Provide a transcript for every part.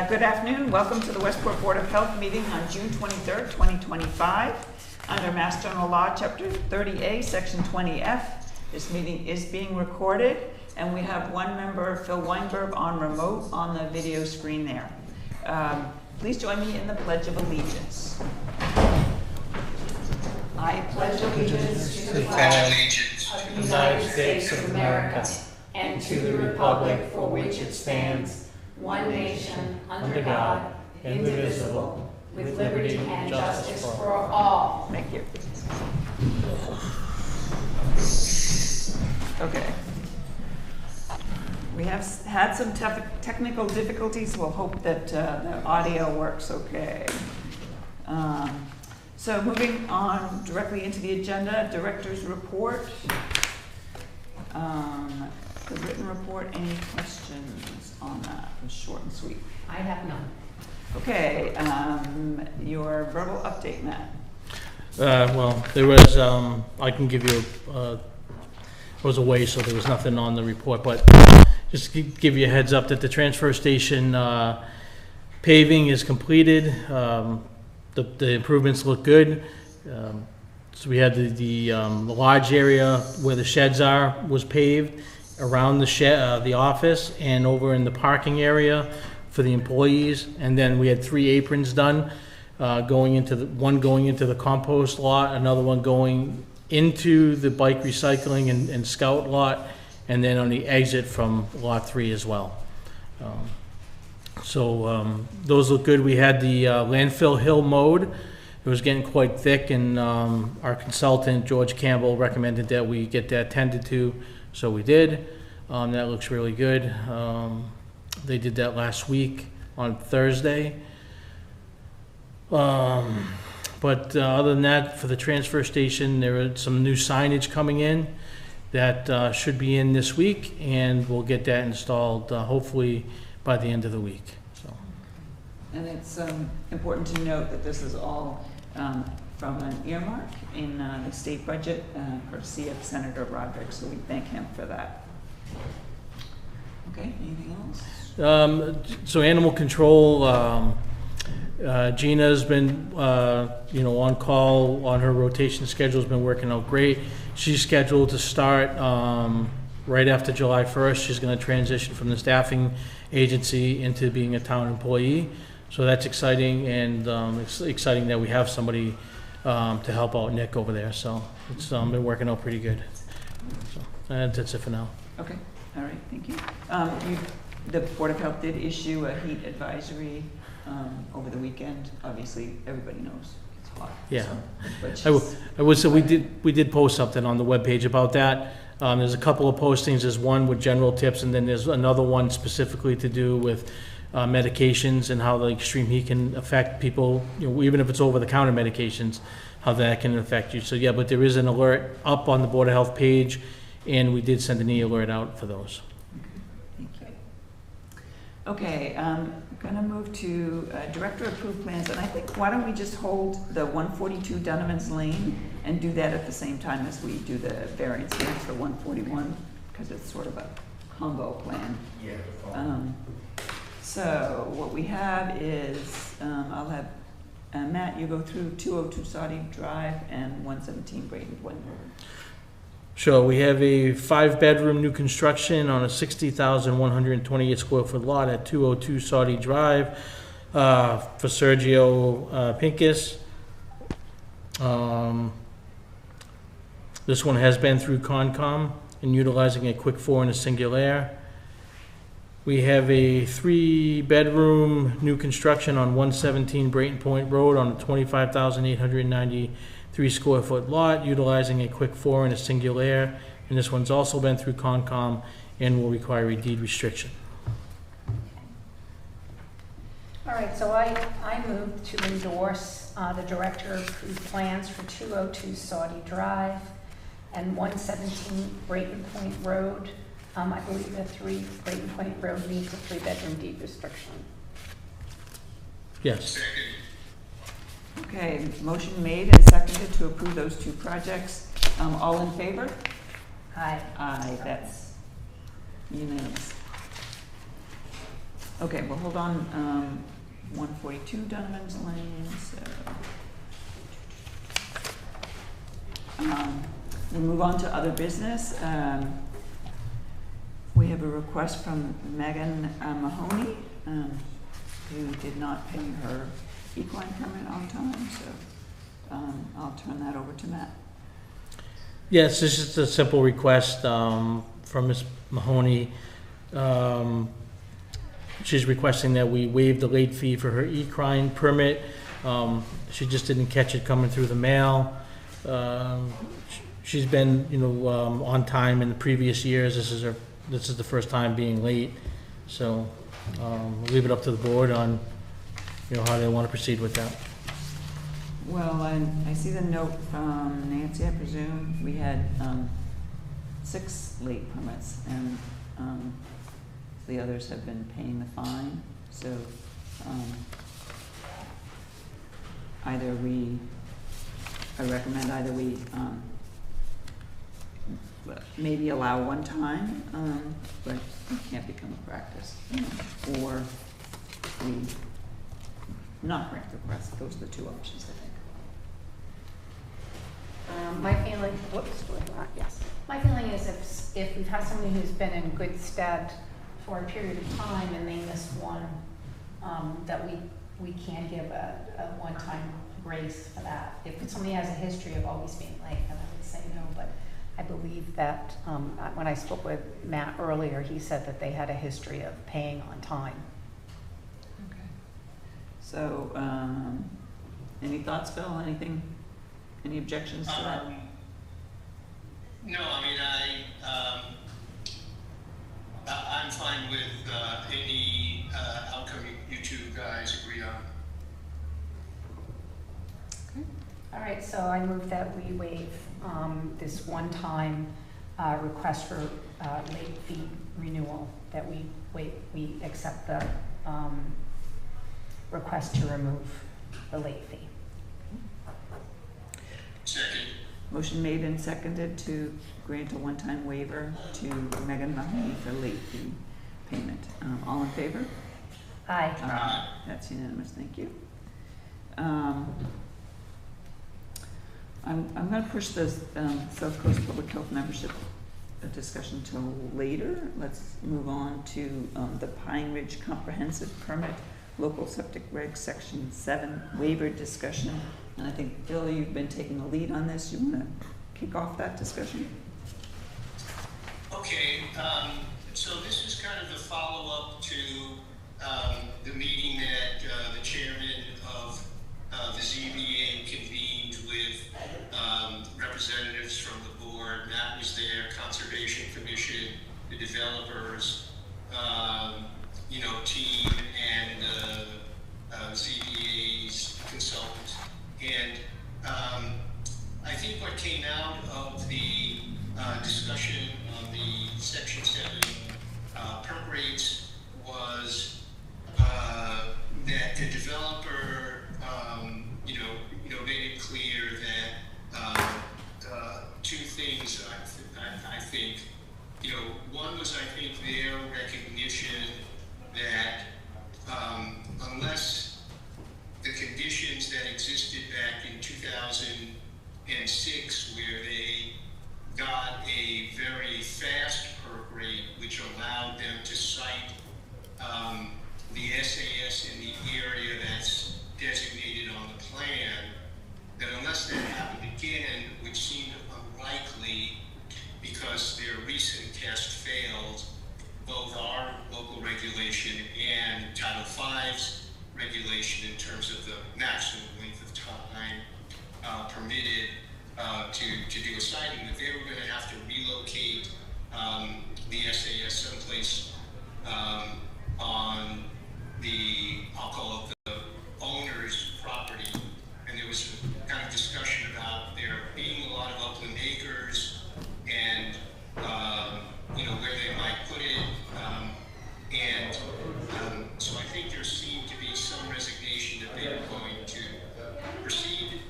Good afternoon. Welcome to the Westport Board of Health meeting on June 23rd, 2025. Under Mass General Law, Chapter 30A, Section 20F, this meeting is being recorded, and we have one member, Phil Weinberg, on remote on the video screen there. Please join me in the Pledge of Allegiance. I pledge allegiance to the flag of the United States of America and to the republic for which it stands, one nation, under God, indivisible, with liberty and justice for all. Thank you. Okay. We have had some technical difficulties. We'll hope that the audio works okay. So moving on directly into the agenda, Director's Report. The written report, any questions on that? It was short and sweet. I have none. Okay, your verbal update, Matt. Well, there was, I can give you, I was away, so there was nothing on the report, but just to give you a heads up that the transfer station paving is completed. The improvements look good. So we had the large area where the sheds are was paved around the shed, the office, and over in the parking area for the employees. And then we had 3 aprons done, going into the compost lot, another one going into the bike recycling and scout lot, and then on the exit from lot 3 as well. Those look good. We had the landfill hill mowed. It was getting quite thick, and our consultant, George Campbell, recommended that we get that tended to, so we did. That looks really good. They did that last week on Thursday. But other than that, for the transfer station, there are some new signage coming in that should be in this week, and we'll get that installed hopefully by the end of the week. So. And it's important to note that this is all from an earmark in the state budget, courtesy of Senator Roderick, so we thank him for that. Okay, anything else? So animal control, Gina's been on call on her rotation schedule, has been working out great. She's scheduled to start right after July 1st. She's going to transition from the staffing agency into being a town employee. So that's exciting, and it's exciting that we have somebody to help out Nick over there. So it's been working out pretty good. So that's it for now. Okay, all right, thank you. The Board of Health did issue a heat advisory over the weekend. Obviously, everybody knows it's hot. Yeah, so, I would say we did post something on the webpage about that. There's a couple of postings. There's one with general tips, and then there's another one specifically to do with medications and how the extreme heat can affect people, even if it's over-the-counter medications, how that can affect you. So yeah, but there is an alert up on the Board of Health page, and we did send an e-alert out for those. Thank you. Okay, I'm going to move to Director Approved Plans, and I think why don't we just hold the 142 Donovan's Lane and do that at the same time as we do the variance plans for 141, because it's sort of a combo plan. Yeah. So what we have is, I'll have Matt, you go through 202 Saudi Drive and 117 Brayton Point Road. Sure, we have a 5-bedroom new construction on a 60,128 square foot lot at 202 Saudi Drive for Sergio Pincus. This one has been through Concom and utilizing a quick 4 and a Singular. We have a 3-bedroom new construction on 117 Brayton Point Road on a 25,893 square foot lot, utilizing a quick 4 and a Singular. And this one's also been through Concom and will require a deed restriction. All right, so I move to endorse the Director Approved Plans for 202 Saudi Drive and 117 Brayton Point Road. I believe that Brayton Point Road needs a 3-bedroom deed restriction. Yes. Okay, motion made and seconded to approve those 2 projects. All in favor? Aye. Aye, that's unanimous. Okay, well, hold on, 142 Donovan's Lane, so. We'll move on to other business. We have a request from Megan Mahoney, who did not pay her equine permit on time, so I'll turn that over to Matt. Yes, this is a simple request from Ms. Mahoney. She's requesting that we waive the late fee for her equine permit. She just didn't catch it coming through the mail. She's been, on time in the previous years. This is the first time being late. So we'll leave it up to the board on, how they want to proceed with that. Well, I see the note from Nancy, I presume. We had 6 late permits, and the others have been paying the fine. So I recommend either we maybe allow one time, but it can't become a practice, or we not grant the request. Those are the 2 options, I think. My feeling, yes. My feeling is if we've had somebody who's been in good stead for a period of time and they missed one, that we can give a one-time grace for that. If somebody has a history of always being late, then I would say no, but I believe that when I spoke with Matt earlier, he said that they had a history of paying on time. Okay. So, any thoughts, Phil? Anything? Any objections to that? No, I mean, I'm fine with any outcome you 2 guys agree on. Okay. All right, so I move that we waive this one-time request for late fee renewal, that we accept the request to remove the late fee. Second. Motion made and seconded to grant a one-time waiver to Megan Mahoney for late fee payment. All in favor? Aye. That's unanimous, thank you. I'm going to push the South Coast Public Health membership discussion till later. Let's move on to the Pine Ridge Comprehensive Permit, Local Septic Reg Section 7 waiver discussion. And I think, Phil, you've been taking the lead on this. You want to kick off that discussion? Okay, so this is kind of the follow-up to the meeting that the chairman of the ZBA convened with representatives from the board. Matt was there, Conservation Commission, the developers, team, and ZBA's consultant. And I think what came out of the discussion on the Section 7 perk rates was that the developer, made it clear that 2 things. I think, one was their recognition that unless the conditions that existed back in 2006, where they got a very fast perk rate, which allowed them to site the SAS in the area that's designated on the plan, that unless that happened again, which seemed unlikely because their recent test failed, both our local regulation and Title V's regulation in terms of the maximum length of time permitted to do a siting, that they were going to have to relocate the SAS someplace on the, I'll call it the owner's property. And there was kind of discussion about there being a lot of upland acres and where they might put it. So I think there seemed to be some resignation that they were going to proceed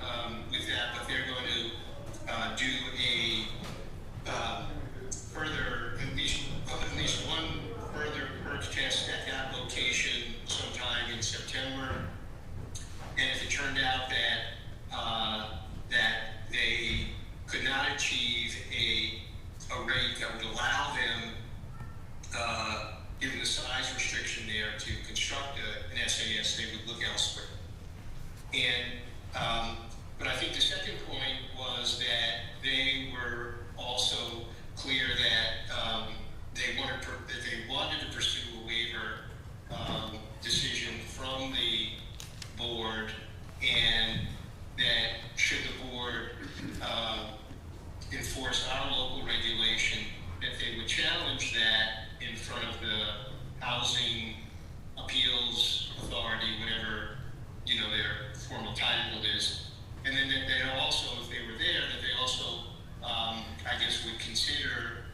with that, but they're going to do a further, at least one further perk test at that location September. And if it turned out that they could not achieve a rate that would allow them, given the size restriction there, to construct an SAS, they would look elsewhere. And but I think the second point was that they were also clear that they wanted to pursue a waiver decision from the board, and that should the board enforce our local regulation, that they would challenge that in front of the Housing Appeals Authority, whatever their formal title is, and then that they also, if they were there, that they also, I guess, would consider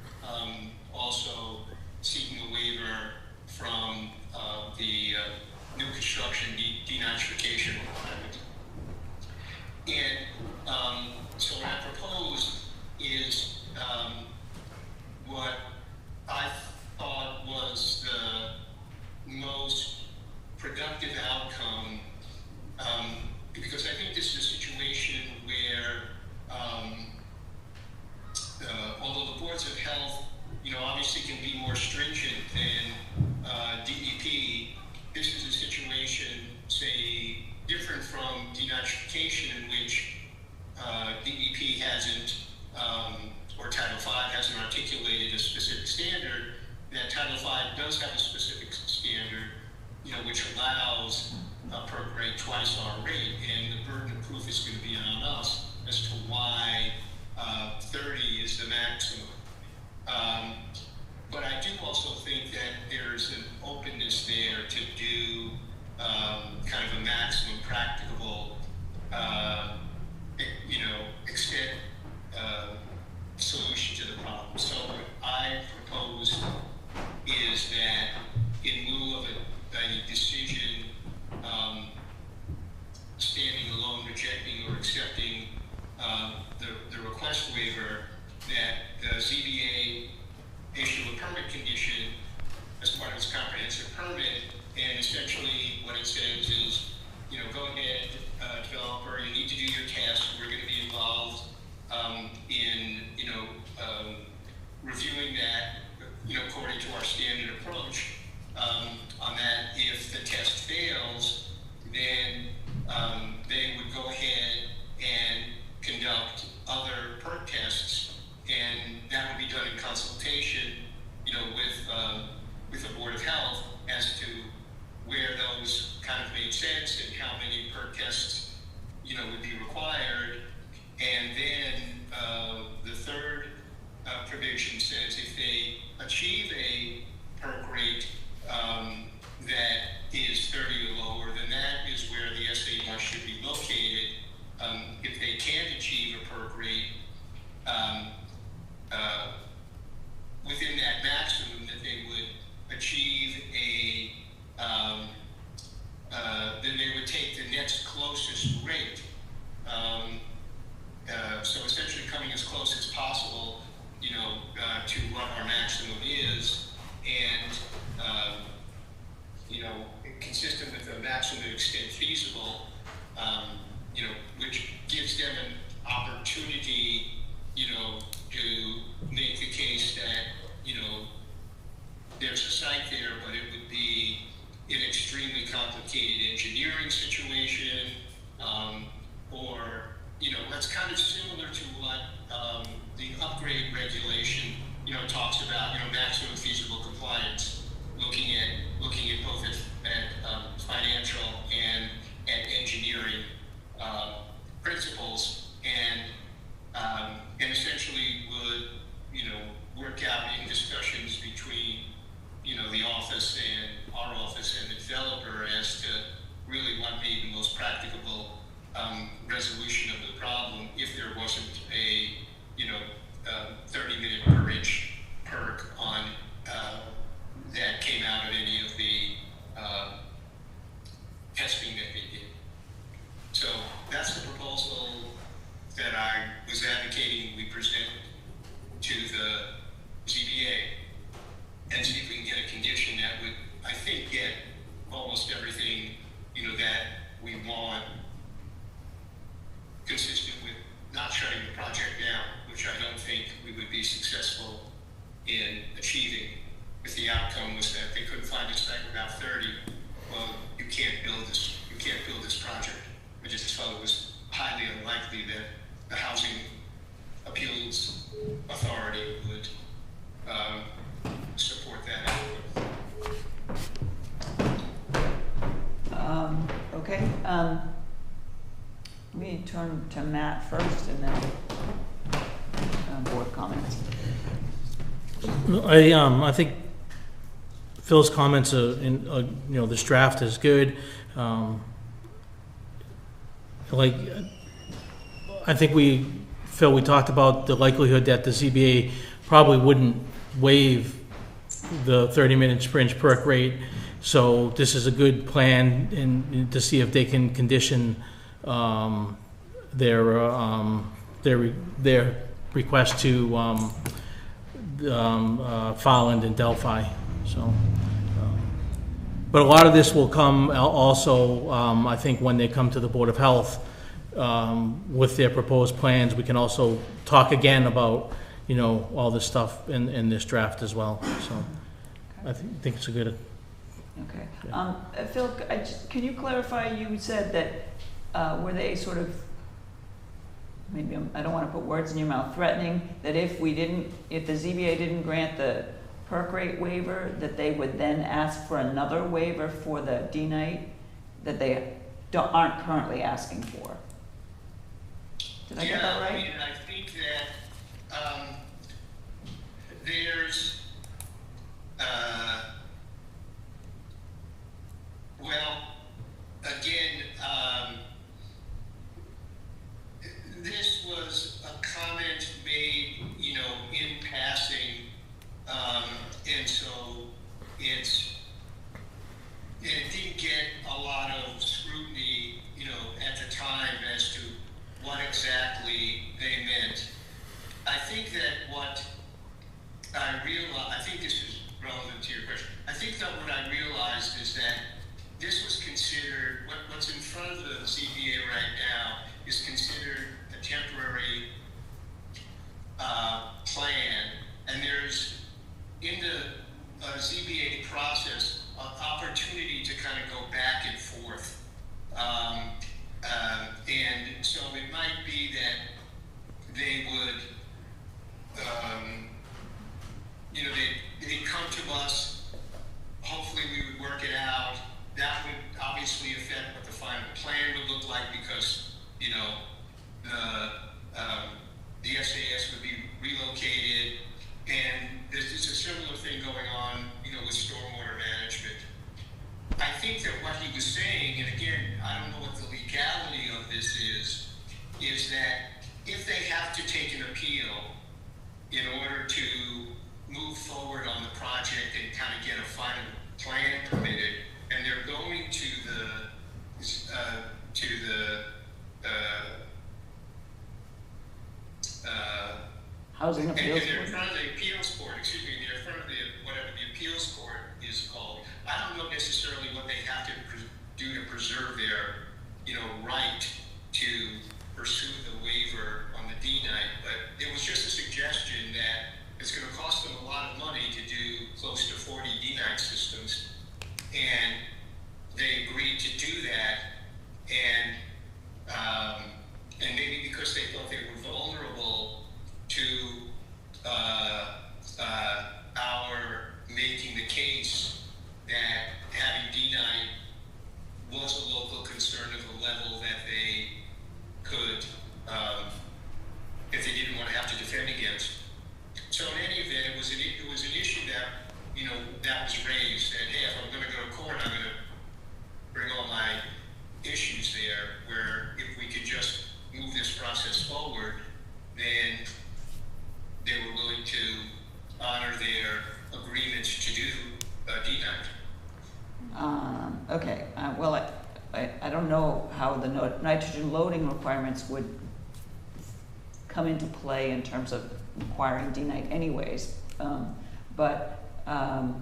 also seeking a waiver from the new construction denitrification requirement. And so what I proposed is what I thought was the most productive outcome, because I think this is a situation where, although the boards of health, obviously can be more stringent than DEP, this is a situation, say, different from denitrification, in which DEP hasn't, or Title V hasn't articulated a specific standard. That Title V does have a specific standard, which allows a perk rate twice our rate, and the burden of proof is going to be on us as to why 30 is the maximum. But I do also think that there's an openness there to do kind of a maximum practicable, extent solution to the problem. So what I proposed is that in lieu of a decision standing alone, rejecting or accepting the request waiver, that the ZBA issue a permit condition as part of its comprehensive permit, and essentially what it says is, go ahead, developer, you need to do your test. We're going to be involved in, reviewing that, according to our standard approach. On that, if the test fails, then they would go ahead and conduct other perk tests, and that would be done in consultation, with the Board of Health as to where those kind of made sense and how many perk tests, would be required. And then the third provision says if they achieve a perk rate that is 30 or lower, then that is where the SAR should be located. If they can't achieve a perk rate within that maximum, that they would achieve then they would take the next closest rate. So essentially coming as close as possible, to what our maximum is, and consistent with the maximum extent feasible, which gives them an opportunity, to make the case that, there's a site there, but it would be an extremely complicated engineering situation, or, that's kind of similar to what the upgrade regulation, talks about, maximum feasible compliance, looking at both at financial and at engineering principles, and essentially would, work out in discussions between, the office and our office and the developer as to really what made the most practicable resolution of the problem if there wasn't a 30-minute per inch perk on that came out of any of the testing that they did. So that's the proposal that I was advocating we present to the ZBA, and see if we can get a condition that would, I think, get almost everything, Okay, let me turn to Matt first and then board comments. I think Phil's comments this draft is good. I think Phil, we talked about the likelihood that the ZBA probably wouldn't waive the 30-minute per inch perk rate. So this is a good plan to see if they can condition their request to Folland and Delphi. So, but a lot of this will come also, I think, when they come to the Board of Health with their proposed plans. We can also talk again about, all this stuff in this draft as well. So I think it's a good. Okay. Phil, can you clarify, you said that, were they sort of, maybe I don't want to put words in your mouth, threatening that if the ZBA didn't grant the perk rate waiver, that they would then ask for another waiver for the D-night that they aren't currently asking for? Did I get that right? Yeah, I think that there's, again, this was a comment made, in passing, and so it didn't get a lot of scrutiny, at the time as to what exactly they meant. I think that what I realized, I think this is relevant to your question. I think that what I realized is that this was considered, what's in front of the ZBA right now is considered a temporary plan, and there's, in the ZBA process, an opportunity to kind of go back and forth. And so it might be that they would, they'd come to us, hopefully we would work it out. That would obviously affect what the final plan would look like, because, the SAS would be relocated, and there's a similar thing going on, with stormwater management. I think that what he was saying, and again, I don't know what the legality of this is that if they have to take an appeal in order to move forward on the project and kind of get a final plan permitted, and they're going to the Housing Appeals and they're in Board. front of the appeals court, they're in front of whatever the appeals court is called. I don't know necessarily what they have to do to preserve their, right to pursue the waiver on the D-night, but it was just a suggestion that it's going to cost them a lot of money to do close to 40 D-night systems, and they agreed to do that, and maybe because they thought they were vulnerable to our making the case that having D-night was a local concern of a level that they could, if they didn't want to have to defend against. So in any event, it was an issue that, that was raised, that, hey, if I'm going to go to court, I'm going to bring all my issues there, where if we could just move this process forward, then they were willing to honor their agreements to do D-night. Okay, well, I don't know how the nitrogen loading requirements would come into play in terms of requiring D-night anyways, but I'm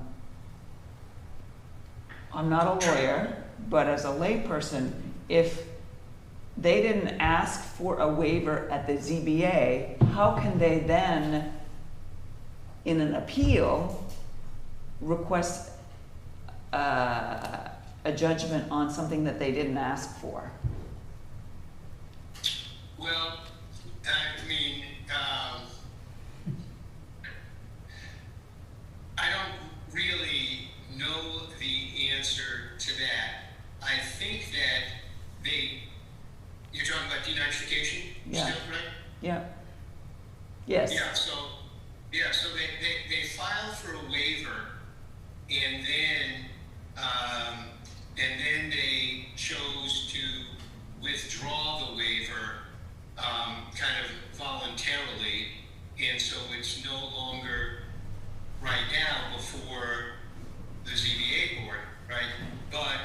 not a lawyer, but as a layperson, if they didn't ask for a waiver at the ZBA, how can they then, in an appeal, request a judgment on something that they didn't ask for? Well, I mean, I don't really know the answer to that. I think that Yeah. Yes. Yeah, so they filed for a waiver, and then they chose to withdraw the waiver, kind of voluntarily, and so it's no longer right now before the ZBA board, right? But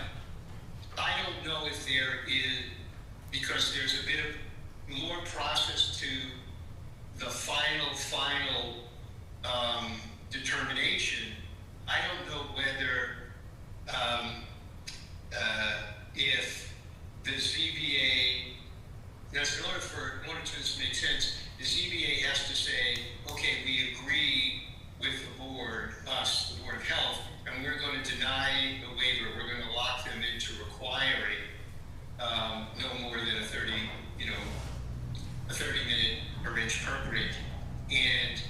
I don't know if there is, because there's a bit of more process to the final determination. I don't know whether if the ZBA, that's in order for this to make sense, the ZBA has to say, okay, we agree with the board, us, the Board of Health, and we're going to deny the waiver. We're going to lock them into requiring no more than a 30-minute per inch perk rate, and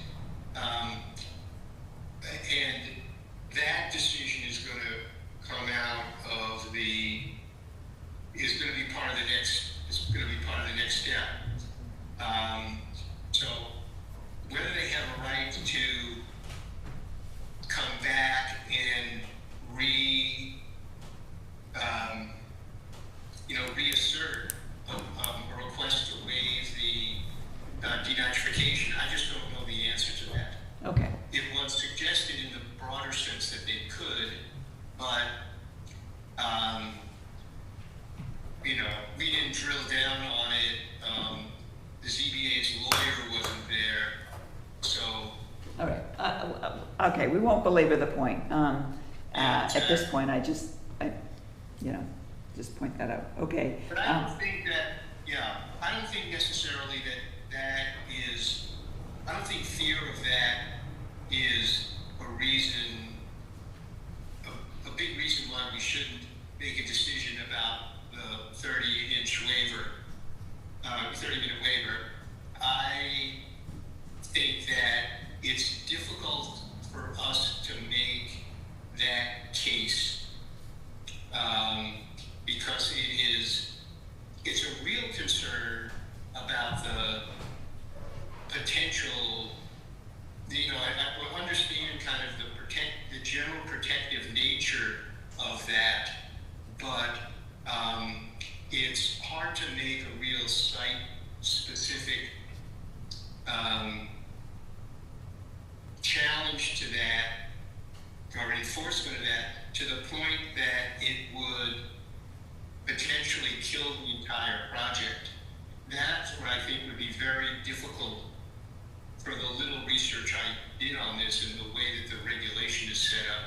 that decision is going to come out of is going to be part of the next step. So whether they have a right to come back and reassert a request to waive the denitrification, I just don't know the answer to that. Okay. It was suggested in the broader sense that they could, but we didn't drill down on it. The ZBA's lawyer wasn't there, so. All right. Okay, we won't belabor the point. At this point, I just point that out. Okay. But I don't think I don't think necessarily that is, I don't think fear of that is a big reason why we shouldn't make a decision about the 30-minute waiver. I think that it's difficult for us to make that case because it's a real concern about the potential. I understand kind of the general protective nature of that, but it's hard to make a real site-specific challenge to that or enforcement of that to the point that it would potentially kill the entire project. That's what I think would be very difficult for the little research I did on this and the way that the regulation is set up,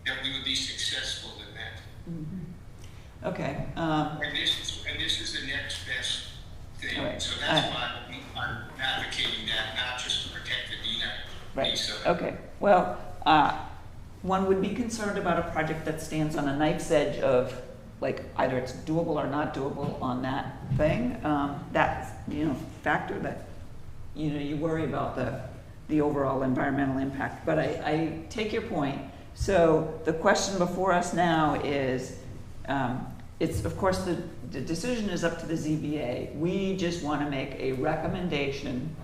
that we would be successful in that. Mm-hmm. Okay. And this is the next best thing. All right. So that's why I'm advocating that, not just to protect the DNAT piece of it. Okay. Well, one would be concerned about a project that stands on a knife's edge of, like, either it's doable or not doable on that thing. That's, factor that, you worry about the overall environmental impact. But I take your point. So the question before us now is, it's, of course, the decision is up to the ZBA. We just want to make a recommendation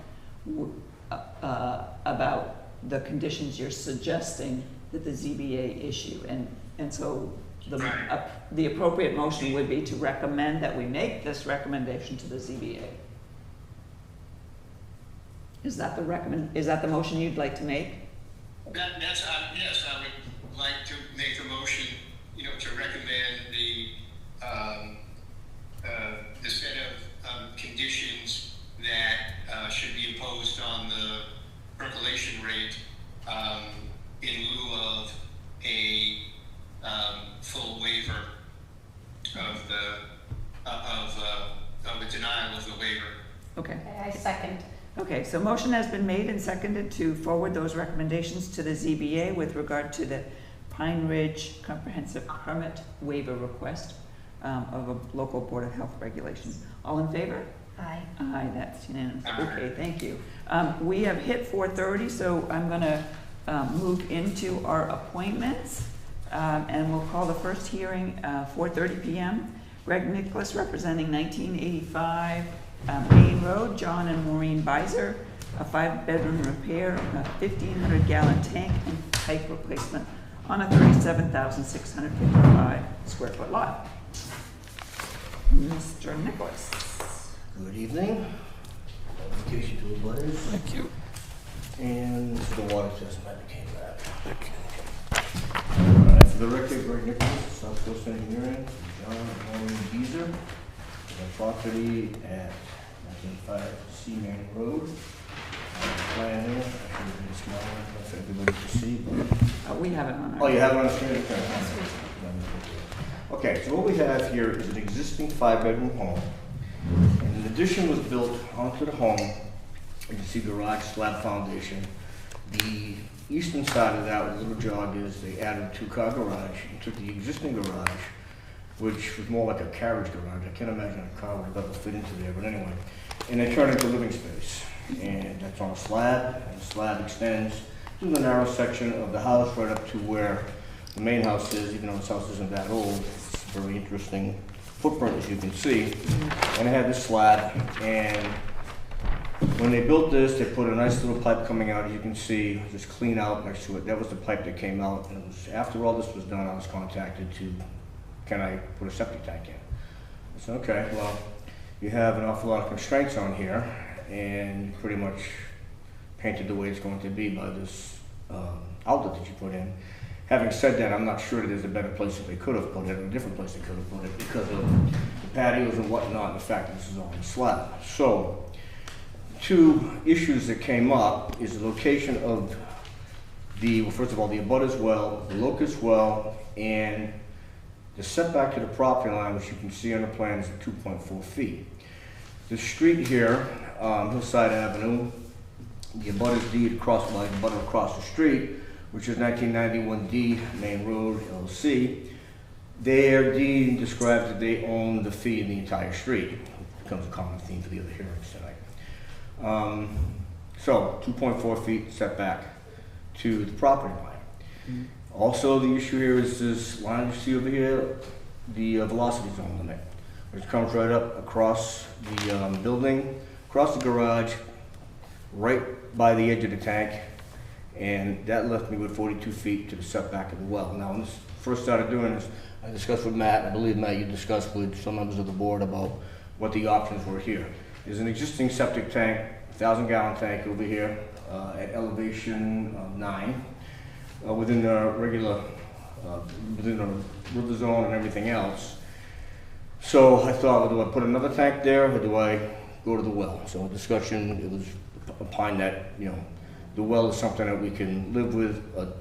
about the conditions you're suggesting that the ZBA issue. And so the appropriate motion would be to recommend that we make this recommendation to the ZBA. Is that the motion you'd like to make? Yes, I would like to make a motion, to recommend the set of conditions that should be imposed on the percolation rate in lieu of a full waiver of the denial of the waiver. Okay. I second. Okay, so motion has been made and seconded to forward those recommendations to the ZBA with regard to the Pine Ridge Comprehensive Permit waiver request of a local Board of Health regulation. All in favor? Aye. Aye, that's unanimous. Okay, thank you. We have hit 4:30, so I'm going to move into our appointments, and we'll call the first hearing 4:30 p.m. Greg Nicholas representing 1985 Main Road, John and Maureen Beiser, a 5-bedroom repair, a 1,500-gallon tank and pipe replacement on a 37,655 square foot lot. Mr. Nicholas. Good evening. Application to the butters. Thank you. And this is the water test map that came back. Alright, for the record, Greg Nicholas, South Coast Engineering, John and Maureen Beezer, the property at 1905 C Main Road. Plan here, I should have made it smaller for everybody to see, but. We have it on our. Oh, you have it on the screen? Okay, so what we have here is an existing 5-bedroom home. And an addition was built onto the home. You can see garage slab foundation. The eastern side of that, where the little jog is, they added a 2-car garage and took the existing garage, which was more like a carriage garage. I can't imagine a car would have ever fit into there, but anyway. And they turned it into living space. And that's on a slab, and the slab extends through the narrow section of the house right up to where the main house is, even though this house isn't that old. It's a very interesting footprint, as you can see. And it had this slab, and when they built this, they put a nice little pipe coming out, as you can see, just clean out next to it. That was the pipe that came out, and it was, after all this was done, I was contacted to, can I put a septic tank in? I said, okay, well, you have an awful lot of constraints on here, and you pretty much painted the way it's going to be by this outlet that you put in. Having said that, I'm not sure that there's a better place that they could have put it, or a different place they could have put it, because of the patios and whatnot, and the fact that this is all in slab. So, 2 issues that came up is the location of the, well, first of all, the abutters well, the locust well, and the setback to the property line, which you can see on the plan, is 2.4 feet. The street here, Hillside Avenue, the abutters deed across by the abutter across the street, which is 1991D Main Road LLC. Their deed describes that they own the fee in the entire street. It becomes a common theme for the other hearings tonight. So 2.4 feet setback to the property line. Also, the issue here is this line you see over here, the velocity zone limit, which comes right up across the building, across the garage, right by the edge of the tank, and that left me with 42 feet to the setback of the well. Now, when this first started doing this, I discussed with Matt, I believe, Matt, you discussed with some members of the board about what the options were here. There's an existing septic tank, 1,000-gallon tank over here at elevation 9, within the regular, within the river zone and everything else. So I thought, well, do I put another tank there, or do I go to the well? So in discussion, it was upon that, you know, the well is something that we can live with. A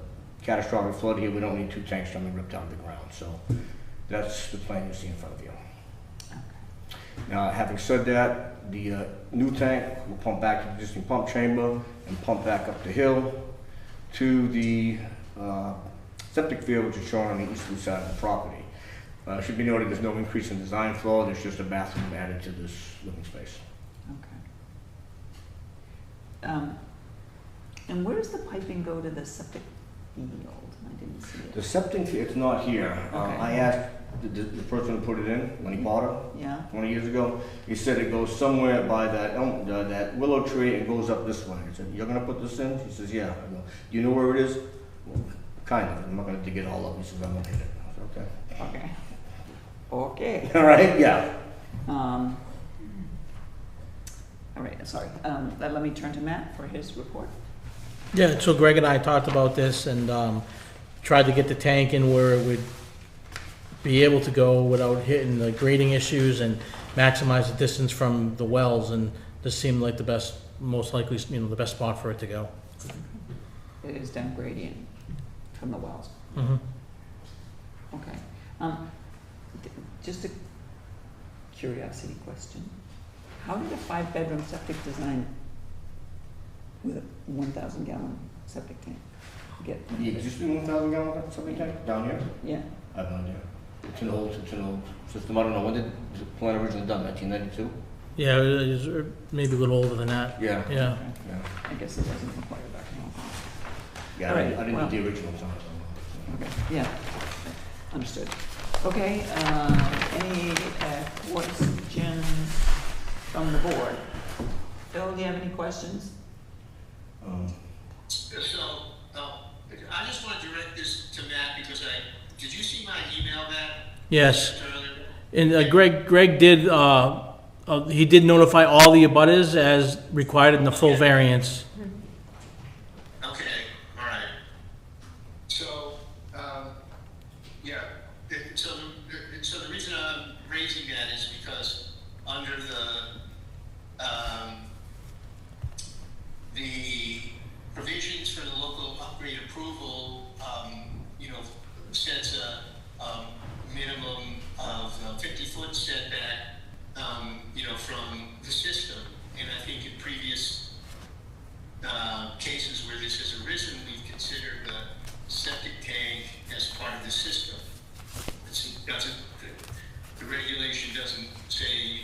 catastrophic flood here, we don't need 2 tanks coming ripped out of the ground. So that's the plan you see in front of you. Now, having said that, the new tank will pump back to the existing pump chamber and pump back up the hill to the septic field, which is shown on the easterly side of the property. It should be noted there's no increase in design flow, there's just a bathroom added to this living space. Okay. And where does the piping go to the septic field? I didn't see it. The septic, it's not here. Okay. I asked the person who put it in when he bought it Yeah? 20 years ago. He said it goes somewhere by that that willow tree and goes up this way. I said, you're going to put this in? He says, yeah. I go, do you know where it is? Well, kind of. I'm not going to dig it all up. He says, I'm going to hit it. I said, okay. Okay. Okay. All right, yeah. All right, sorry. Let me turn to Matt for his report. Yeah, so Greg and I talked about this and tried to get the tank in where it would be able to go without hitting the grading issues and maximize the distance from the wells, and this seemed like the best, most likely, you know, the best spot for it to go. It is down gradient from the wells. Mm-hmm. Okay. Just a curiosity question. How did a 5-bedroom septic design with a 1,000-gallon septic tank get? The existing 1,000-gallon septic tank down here? Yeah. I have no idea. It's an old system. I don't know. When did the plan originally done? 1992? Yeah, it is maybe a little older than that. Yeah. Yeah. Yeah. I guess it wasn't required back then. Yeah, All right, I didn't well. do the original time. Okay, yeah, understood. Okay, any have any questions? So, I just want to direct this to Matt because did you see my email, Matt? Yes. Earlier? And Greg did, he did notify all the abutters as required in the full variance. Okay, all right. So, yeah, so the reason I'm raising that is because under the provisions for the local upgrade approval, sets a minimum of 50-foot setback, from the system. And I think in previous cases where this has arisen, we've considered the septic tank as part of the system. The regulation doesn't say,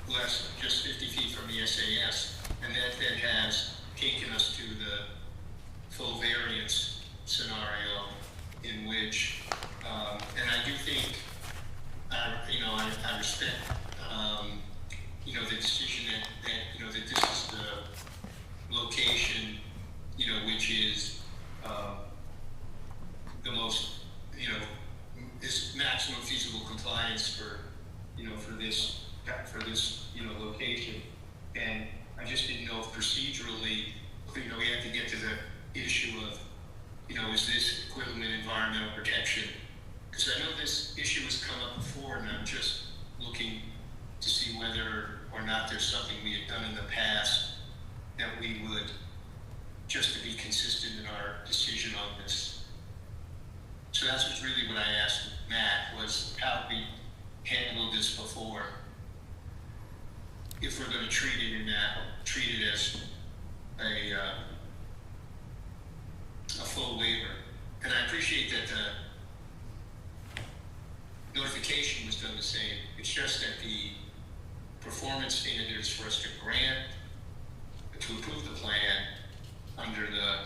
less, just 50 feet from the SAS. And that then has taken us to the full variance scenario in which, and I do think, I respect, the decision that this is the location, which is the most, is maximum feasible compliance for this location. And I just didn't know if procedurally, we have to get to the issue of, is this equivalent environmental protection? Because I know this issue has come up before, and I'm just looking to see whether or not there's something we had done in the past that we would, just to be consistent in our decision on this. So that's what's really what I asked Matt, was how we handled this before. If we're going to treat it as a full waiver. And I appreciate that the notification was done the same. It's just that the performance standards for us to approve the plan under the,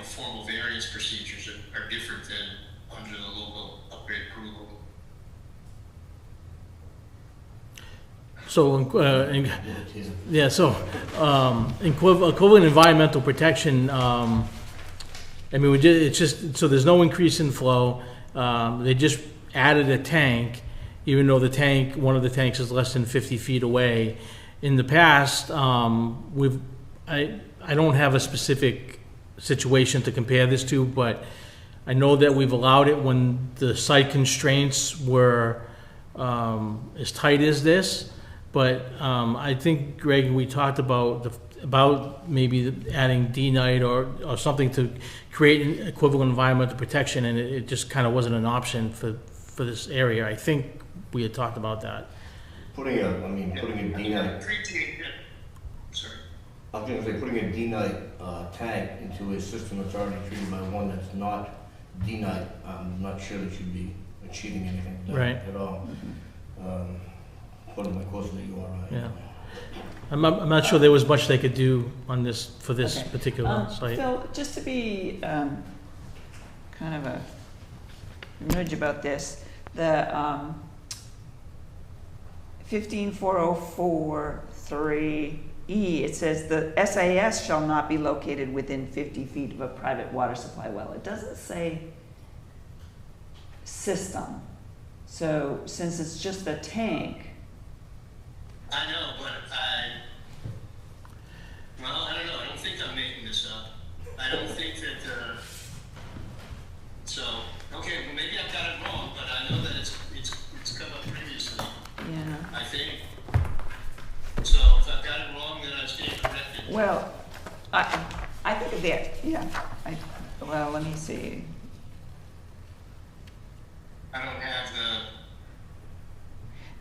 formal variance procedures are different than under the local upgrade approval. So, equivalent environmental protection, it's just, so there's no increase in flow. They just added a tank, even though one of the tanks is less than 50 feet away. In the past, I don't have a specific situation to compare this to, but I know that we've allowed it when the site constraints were as tight as this. But I think, Greg, we talked about maybe adding D-Nite or something to create an equivalent environmental protection, and it just kind of wasn't an option for this area. I think we had talked about that. Putting a D-Nite, Sorry. I was gonna say, putting a D-Nite tank into a system that's already treated by one that's not D-Nite, I'm not sure that you'd be achieving anything with that Right. at all. Putting my closer to URI. Yeah. I'm not sure there was much they could do on this, for this Okay. particular site. Phil, just to be kind of a nudge about this, the 15404(3)E, it says the SAS shall not be located within 50 feet of a private water supply well. It doesn't say system. So since it's just a tank, I know, but I don't know. I don't think I'm making this up. I don't think that, okay, well, maybe I've got it wrong, but I know that it's come up previously, yeah. I think. So if I've got it wrong, then I stand corrected. Well, I think of that, yeah. Well, let me see. I don't have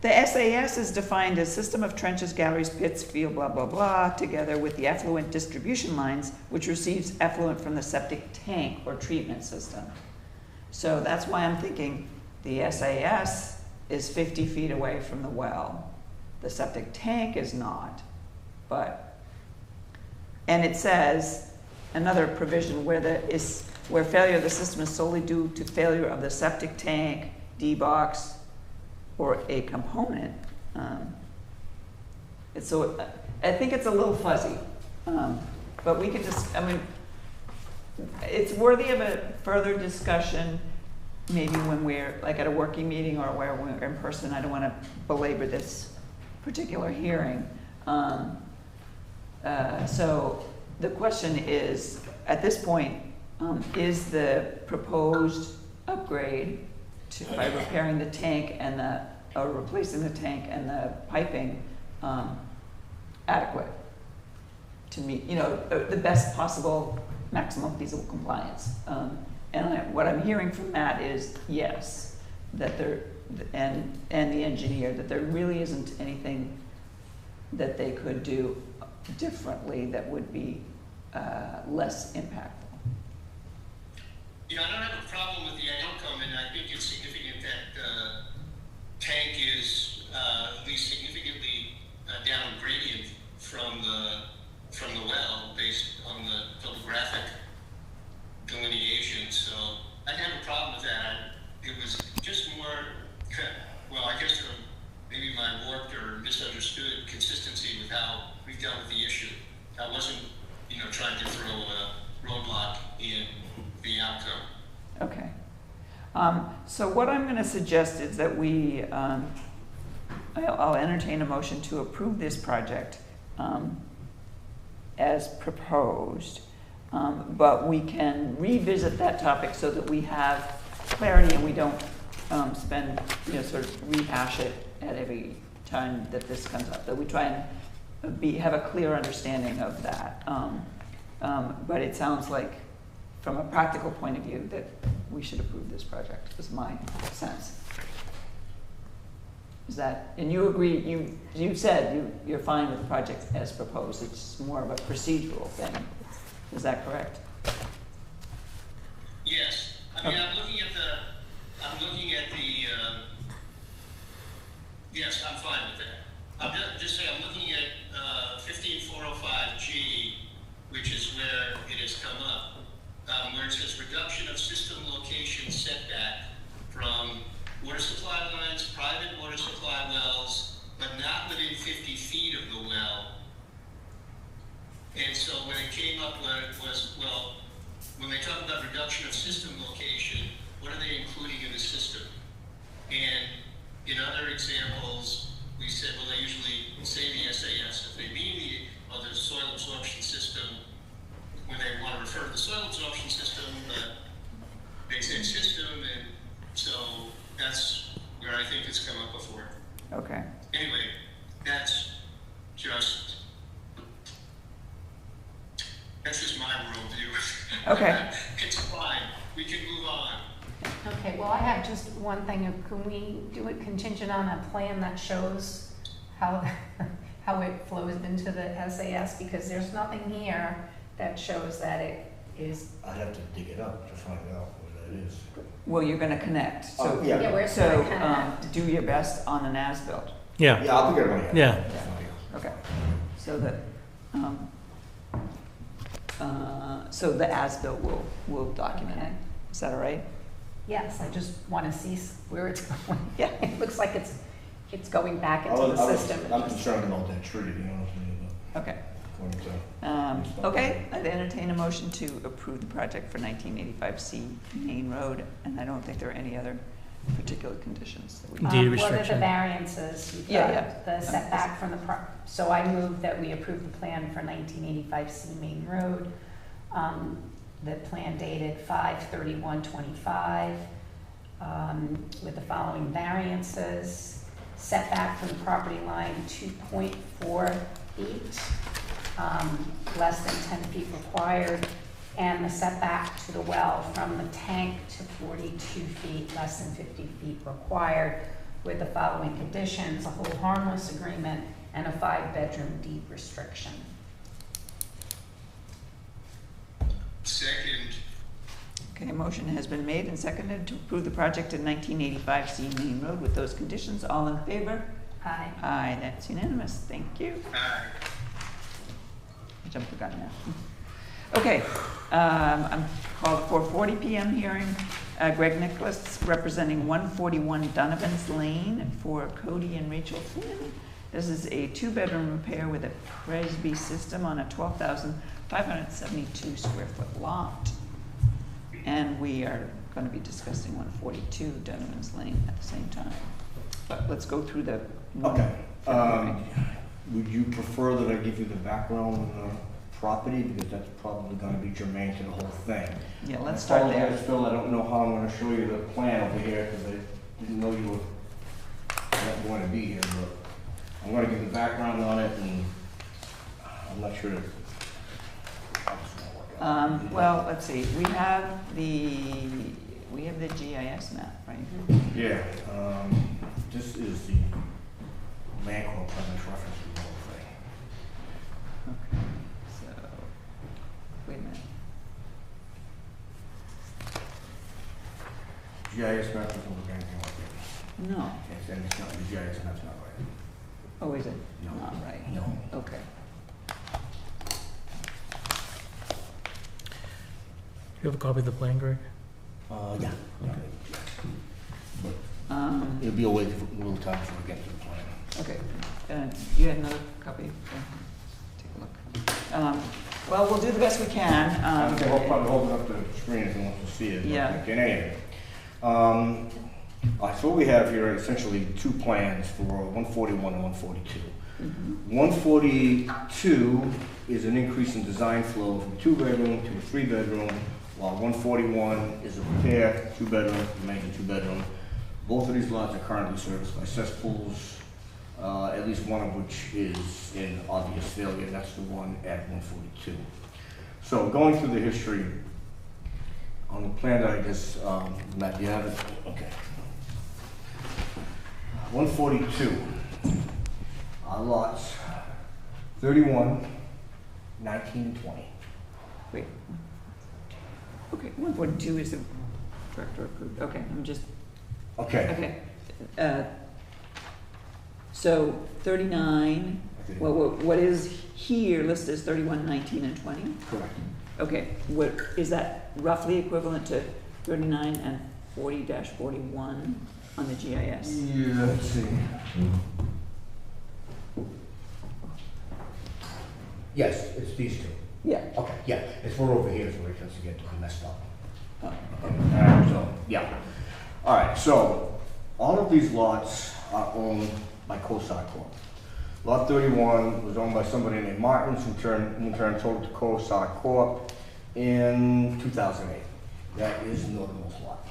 The SAS is defined as system of trenches, galleries, pits, field, blah, blah, blah, together with the effluent distribution lines, which receives effluent from the septic tank or treatment system. So that's why I'm thinking the SAS is 50 feet away from the well. The septic tank is not, and it says, another provision where failure of the system is solely due to failure of the septic tank, D-box, or a component. I think it's a little fuzzy, but we could just, I mean, it's worthy of a further discussion, maybe when we're like at a working meeting or where we're in person. I don't want to belabor this particular hearing. So the question is, at this point, is the proposed upgrade by repairing the tank and or replacing the tank and the piping adequate to meet, the best possible maximum feasible compliance? And what I'm hearing from Matt is yes, that and the engineer, that there really isn't anything that they could do differently that would be less impactful. Yeah, I don't have a problem with the outcome, and I think it's significant that the tank is at least significantly down gradient from the well, based on the topographic delineation. So I didn't have a problem with that. It was just more, well, I guess maybe my warped or misunderstood consistency with how we've dealt with the issue. I wasn't, trying to throw a roadblock in the outcome. Okay. So what I'm going to suggest is that I'll entertain a motion to approve this project as proposed, but we can revisit that topic so that we have clarity and we don't spend, sort of rehash it at every time that this comes up, that we try and have a clear understanding of that. But it sounds like, from a practical point of view, that we should approve this project, is my sense. Is that, and you agree, you said you're fine with the project as proposed, it's more of a procedural thing. Is that correct? Yes. I mean, I'm looking at the, yes, I'm fine with that. I'm just saying, I'm looking at 15405G, which is where it has come up, where it says reduction of system location setback from water supply lines, private water supply wells, but not within 50 feet of the well. And so when it came up, when they talk about reduction of system location, what are they including in the system? And in other examples, we said, well, they usually say the SAS. If they mean the soil absorption system, when they want to refer to the soil absorption system, they say system, and so that's where I think it's come up before. Okay. Anyway, that's just my worldview. Okay. It's fine. We can move on. Okay, well, I have just one thing. Can we do it contingent on a plan that shows how it flows into the SAS? Because there's nothing here that shows that it is. I'd have to dig it up to find out what that is. Well, you're going to connect. So, Yeah. Yeah, where's so the connect? do your best on an as-built. Yeah, Yeah, I'll dig it right. yeah. Okay. So that, so the as-built will document it. Okay. Is that all right? Yes, I just want to see where it's going. Yeah. It looks like it's going back into the system. I'm concerned about that tree, to be honest with you, Okay. but according to. Okay, I'd entertain a motion to approve the project for 1985C Main Road, and I don't think there are any other particular conditions that we. Deed What are the restriction. variances? You've Yeah, got the setback from the, so I move that we approve the plan for 1985C Main Road. The plan dated 5/31/25, with the following variances. Setback from the property line 2.4 feet, less than 10 feet required, and the setback to the well from the tank to 42 feet, less than 50 feet required, with the following conditions: a hold harmless agreement and a 5-bedroom deed restriction. Second. Okay, a motion has been made and seconded to approve the project at 1985C Main Road with those conditions. All in favor? Aye. Aye, that's unanimous. Thank you. Aye. I jumped the gun now. Okay, I'm called 4:40 p.m. hearing. Greg Nicholas, representing 141 Donovan's Lane for Cody and Rachel Flynn. This is a two-bedroom repair with a Presby system on a 12,572 square foot lot. And we are going to be discussing 142 Donovan's Lane at the same time. But let's go through the. Okay. Would you prefer that I give you the background on the property? Because that's probably gonna be germane to the whole thing. Yeah, let's start there. Phil, I don't know how I'm gonna show you the plan over here, because I didn't know you were not going to be here, but I'm gonna give the background on it, and I'm not sure. Well, let's see, we have the GIS map, right? Yeah, this is the land court premise reference to the whole thing. Okay, so, wait a minute. GIS map doesn't look anything like it. No. It's not, the GIS map's not right. Oh, is it? No. Not right. No. Okay. You have a copy of the plan, Greg? Yeah. It'll be a little time before we get to the plan. Okay, you had another copy? Take a look. Well, we'll do the best we can. Okay, I'll probably hold it up to the screen if you want to see it. Yeah. Okay, anyway. So what we have here are essentially two plans for 141 and 142. 142 is an increase in design flow from 2-bedroom to a 3-bedroom, while 141 is a repair, 2-bedroom, to make a 2-bedroom. Both of these lots are currently serviced by cesspools, at least one of which is in obvious failure, and that's the one at 142. So going through the history, on the plan that I just, Matt, do you have it? Okay. 142, lots 31, 19, and 20. Wait. Okay, 142 is the director approved. Okay, I'm just, Okay. okay. So 39, well, what is here listed as 31, 19, and 20? Correct. Okay, what, is that roughly equivalent to 39 and 40-41 on the GIS? Yeah, let's see. Yes, it's these two. Yeah. Okay, yeah, it's we're over here, so it doesn't get messed up. Oh, So, yeah. All right, so all of these lots are owned by COSAR Corp. Lot 31 was owned by somebody named Martins, who in turn sold it to COSAR Corp in 2008. That is the northernmost lot.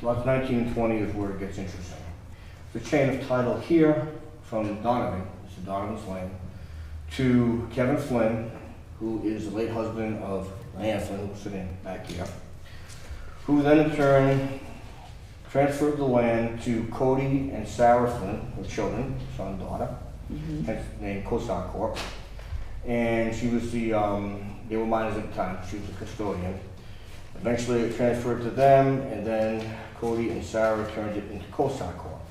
Lots 19 and 20 is where it gets interesting. The chain of title here from Donovan, Mr. Donovan's Lane, to Kevin Flynn, who is the late husband of Diane Flynn, who's sitting back here, who then in turn transferred the land to Cody and Sarah Flynn, her children, son and daughter, hence named COSAR Corp. And she was the, they were minors at the time, she was the custodian. Eventually it transferred to them, and then Cody and Sarah turned it into COSAR Corp.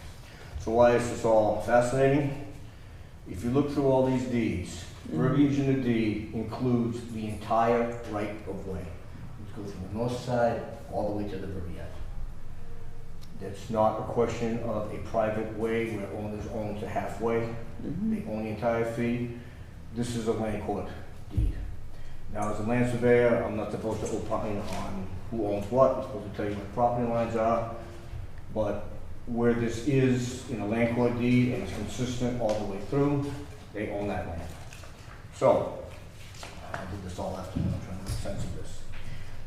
So why is this all fascinating? If you look through all these deeds, verbiage in the deed includes the entire right of way. It goes from the north side all the way to the very end. That's not a question of a private way where owners own to halfway. They own the entire fee. This is a land court deed. Now, as a land surveyor, I'm not supposed to opine on who owns what. I'm supposed to tell you what property lines are. But where this is in a land court deed and it's consistent all the way through, they own that land. So, I did this all afternoon, I'm trying to make sense of this.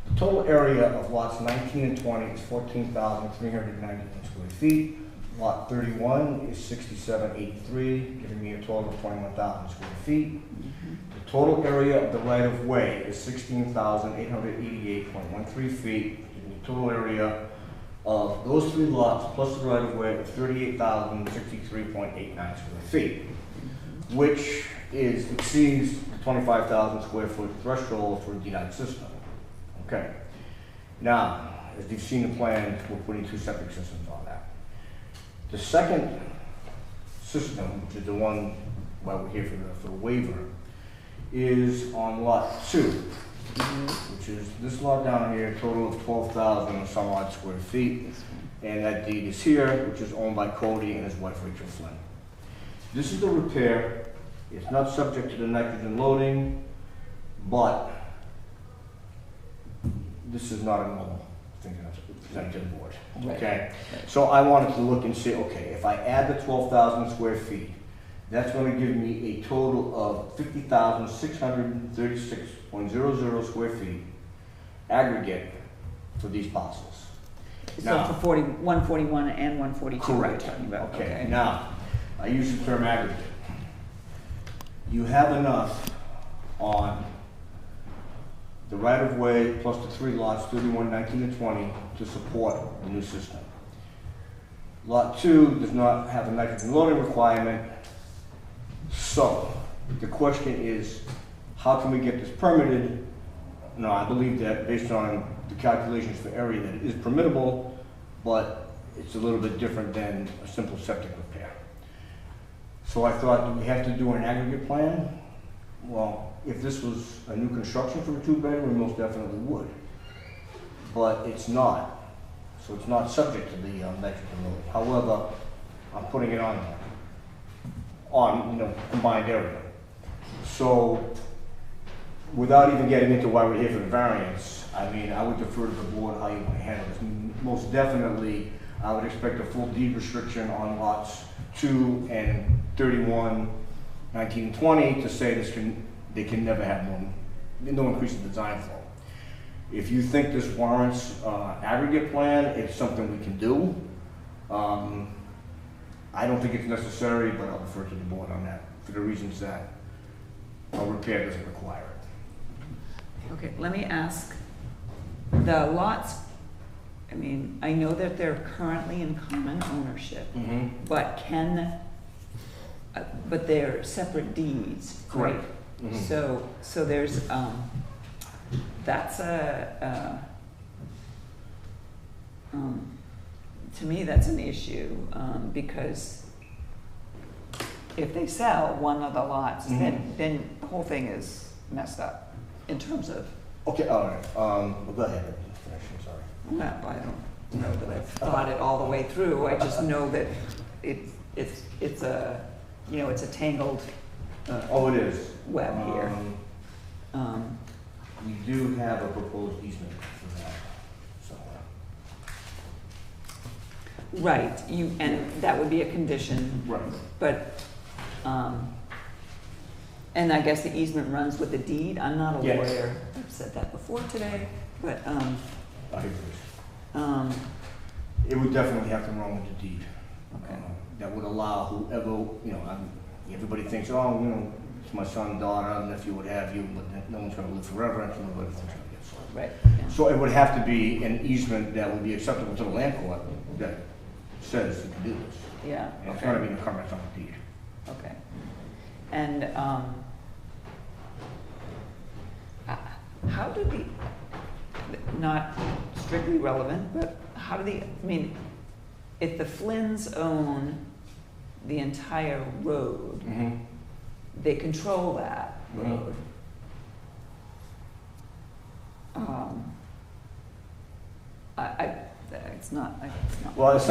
The total area of lots 19 and 20 is 14,391 square feet. Lot 31 is 6783, giving me a total of 21,000 square feet. The total area of the right-of-way is 16,888.13 feet, giving me a total area of those three lots plus the right-of-way of 38,063.89 square feet, which exceeds the 25,000 square foot threshold for a denied system. Okay. Now, as you've seen the plan, we're putting two septic systems on that. The second system, which is the one why we're here for the waiver, is on lot 2, which is this lot down here, total of 12,000 and some odd square feet. And that deed is here, which is owned by Cody and his wife Rachel Flynn. This is the repair. It's not subject to the nitrogen loading, but this is not a normal thing that's presented to the board, Right. okay? So I wanted to look and say, okay, if I add the 12,000 square feet, that's gonna give me a total of 50,636.00 square feet aggregate for these parcels. So Now- for 141 and 142 we're Correct. talking about, Okay, now, I use the term aggregate. You have enough on the right-of-way plus the 3 lots, 31, 19, and 20, to support the new system. Lot 2 does not have a nitrogen loading requirement, so the question is, how can we get this permitted? Now, I believe that based on the calculations for area, that it is permittable, but it's a little bit different than a simple septic repair. So I thought, do we have to do an aggregate plan? Well, if this was a new construction for a 2-bedroom, we most definitely would. But it's not, so it's not subject to the nitrogen load. However, I'm putting it on there, combined area. So, without even getting into why we're here for the variance, I mean, I would defer to the board how you want to handle this. Most definitely, I would expect a full deed restriction on lots 2 and 31, 19, and 20 to say they can never have no increase in design flow. If you think this warrants aggregate plan, it's something we can do. I don't think it's necessary, but I'll defer to the board on that for the reasons that a repair doesn't require it. Okay, let me ask, the lots, I mean, I know that they're currently in common ownership, but but they're separate deeds, right? Correct. Mhm. So there's, that's to me, that's an issue, because if they sell one of the lots, then the whole thing is messed up in terms of, Okay, all right, well, go ahead, finish, I'm sorry. well, I don't know that I've thought it all the way through, I just know that it's a, it's a tangled Oh, it is. web here. We do have a proposed easement for that, so. Right, and that would be a condition, Right. but, and I guess the easement runs with the deed, I'm not a Yes. lawyer, I've said that before today, but, I agree. It would definitely have to run with the deed. Okay. That would allow whoever, everybody thinks, oh, it's my son, daughter, nephew, what have you, but no one's gonna live forever, and nobody's gonna get sold. right, yeah. So it would have to be an easement that would be acceptable to the land court that says you can do this. Yeah, And it's okay, gonna be an occurrence on the deed. okay. And, how do the, not strictly relevant, but how do if the Flynns own the entire road, they control that road. It's not. Well, if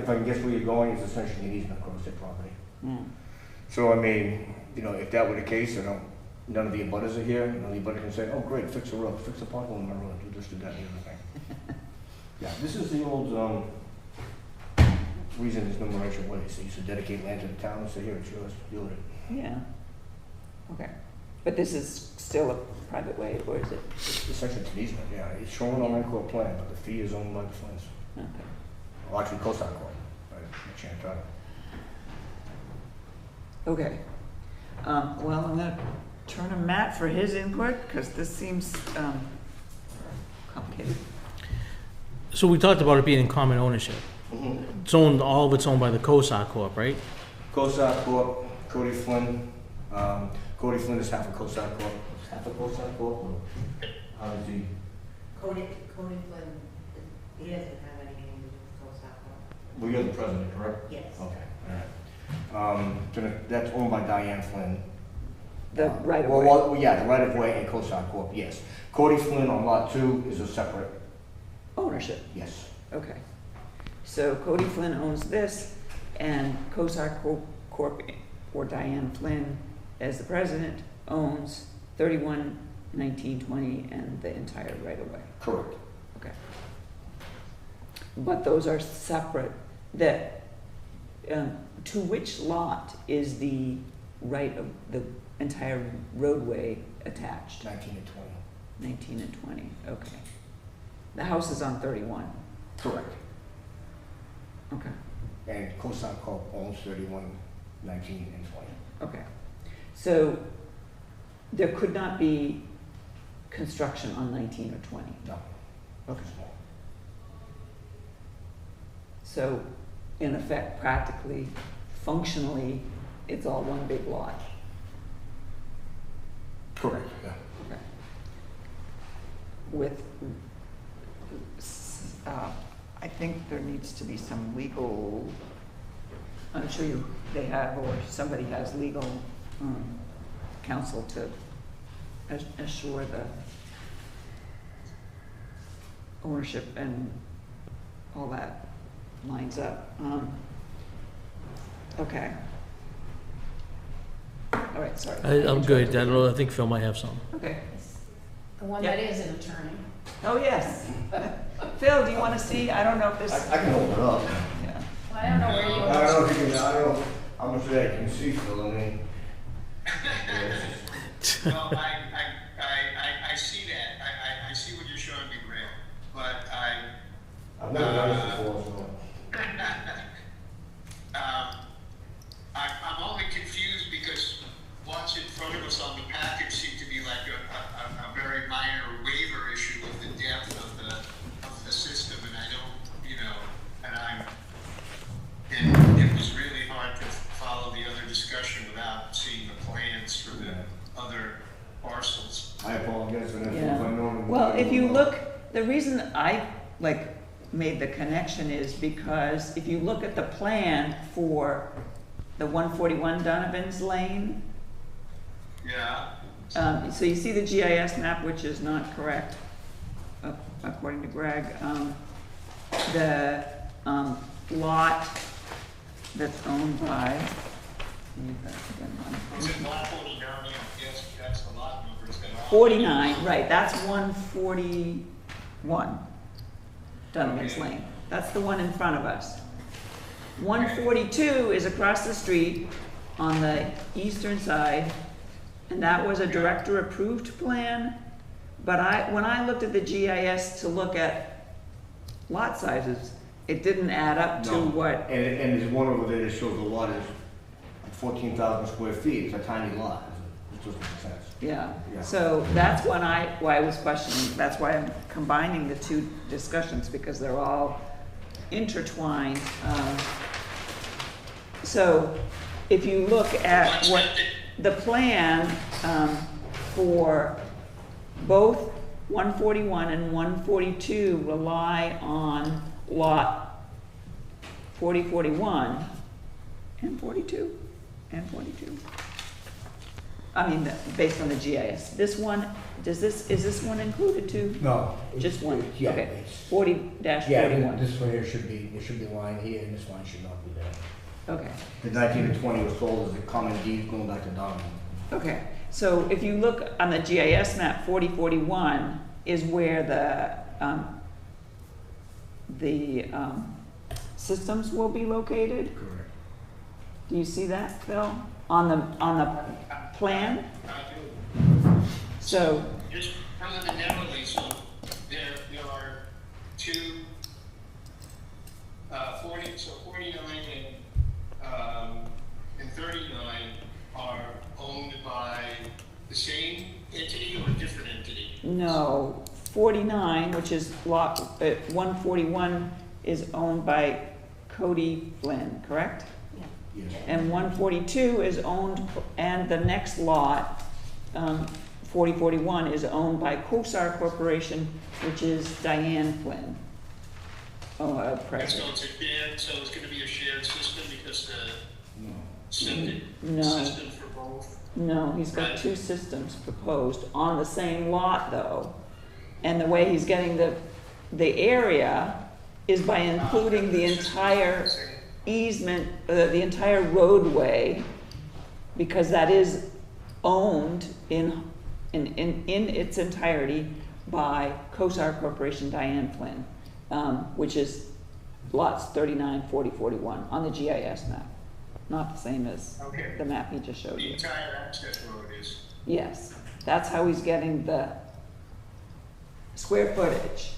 I can guess where you're going, it's essentially an easement across their property. Mm. So, I mean, if that were the case, none of the abutters are here, none of the abutters can say, oh, great, fix the road, fix the pothole in my road, do this, do that, the other thing. Yeah, this is the old, reason there's no Malaysia Way, so you used to dedicate land to the town and say, here, it's yours, deal with it. Yeah. Okay. But this is still a private way, or is it? It's essentially an easement, yeah, it's shown on the land court plan, but the fee is owned by the Flynns. Okay. Well, actually, Coast Court, right, Chantal. Okay. Well, I'm gonna turn to Matt for his input, because this seems complicated. So we talked about it being in common ownership. It's owned, all of it's owned by the COSAR Corp, right? COSAR Corp, Cody Flynn. Cody Flynn is half of COSAR Corp. Half of COSAR Corp? How does he? Cody Flynn, he doesn't have anything to do with COSAC. Well, you're the president, correct? Yes. Okay, all right. So that's owned by Diane Flynn. The right of way. Well, yeah, the right of way and COSAR Corp, yes. Cody Flynn on lot 2 is a separate, Ownership. yes. Okay. So Cody Flynn owns this, and COSAR Corp or Diane Flynn as the president, owns 31, 19, 20, and the entire right-of-way. Correct. Okay. But those are separate, that, to which lot is the right of the entire roadway attached? 19 and 20. 19 and 20, okay. The house is on 31, Correct. okay, And Coastal Corp owns 31, 19, and 20. okay. So there could not be construction on 19 or 20? No. Okay. So in effect, practically, functionally, it's all one big lot? Correct, yeah. Okay. With, I think there needs to be some legal, I'm sure they have, or somebody has legal counsel to assure the ownership and all that lines up. Okay. All right, sorry. I'm good. I don't know, I think Phil might have some. Okay. The one Yeah. that is an attorney. Oh, yes. Phil, do you want to see? I don't know if this, I can open it up. yeah. Well, I don't know where you I are. don't know if you can, I don't know how much of that you can see, Phil, I mean. Well, I see that. I see what you're showing me, Graham. But I've never done this before, so. I'm only confused because what's in front of us on the package seemed to be like a very minor waiver issue of the depth of the system, and I don't, and it was really hard to follow the other discussion without seeing the plans for the other parcels. I apologize for that. Yeah. Well, if you look, the reason I made the connection is because if you look at the plan for the 141 Donovan's Lane, Yeah. so you see the GIS map, which is not correct, according to Greg. The lot that's owned by, Is it lot 49? Yes, that's the lot number. It's got all- 49, right, that's 141 Donovan's Lane. That's the one in front of us. 142 is across the street on the eastern side, and that was a director-approved plan. But when I looked at the GIS to look at lot sizes, it didn't add up to No. what, And there's one over there that shows the lot is 14,000 square feet, it's a tiny lot, it doesn't make sense. yeah. Yeah. So that's why I was questioning, that's why I'm combining the two discussions, because they're all intertwined. So if you look at what the plan for both 141 and 142 rely on lot 4041 and 42 and 42. I mean, based on the GIS. This one, is this one included too? No. Just one? Yeah. Okay. it's- 40-41. Yeah, this one here should be, there should be a line here, and this line should not be there. Okay. The 19 and 20 was sold as a common deed going back to Donovan. Okay, so if you look on the GIS map, 4041 is where the systems will be located. Correct. Do you see that, Phil, on the plan? So, Just further than Emily, so there are two, 49 and 39 are owned by the same entity or a different entity? no, 49, which is lot 141, is owned by Cody Flynn, correct? Yes. And 142 is owned, and the next lot, 4041, is owned by Kosar Corporation, which is Diane Flynn. Oh, And so president. so it's gonna be a shared system because the No. septic No. system for both? No, he's got two systems proposed on the same lot, though. And the way he's getting the area is by including the entire easement, the entire roadway because that is owned in its entirety by COSAR Corporation Diane Flynn, which is lots 39, 40, 41 on the GIS map. Not the same as Okay. the map he just showed The you. entire access road is, Yes, that's how he's getting the square footage.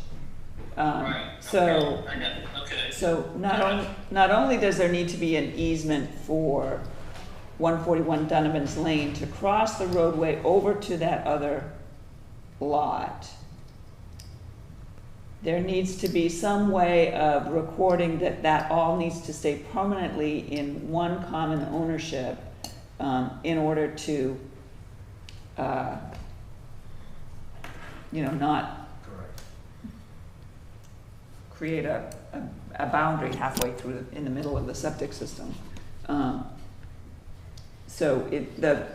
right, So, okay, I got it, okay. so not only does there need to be an easement for 141 Donovan's Lane to cross the roadway over to that other lot, there needs to be some way of recording that that all needs to stay permanently in one common ownership, in order to, not Correct. create a boundary halfway through, in the middle of the septic system. So the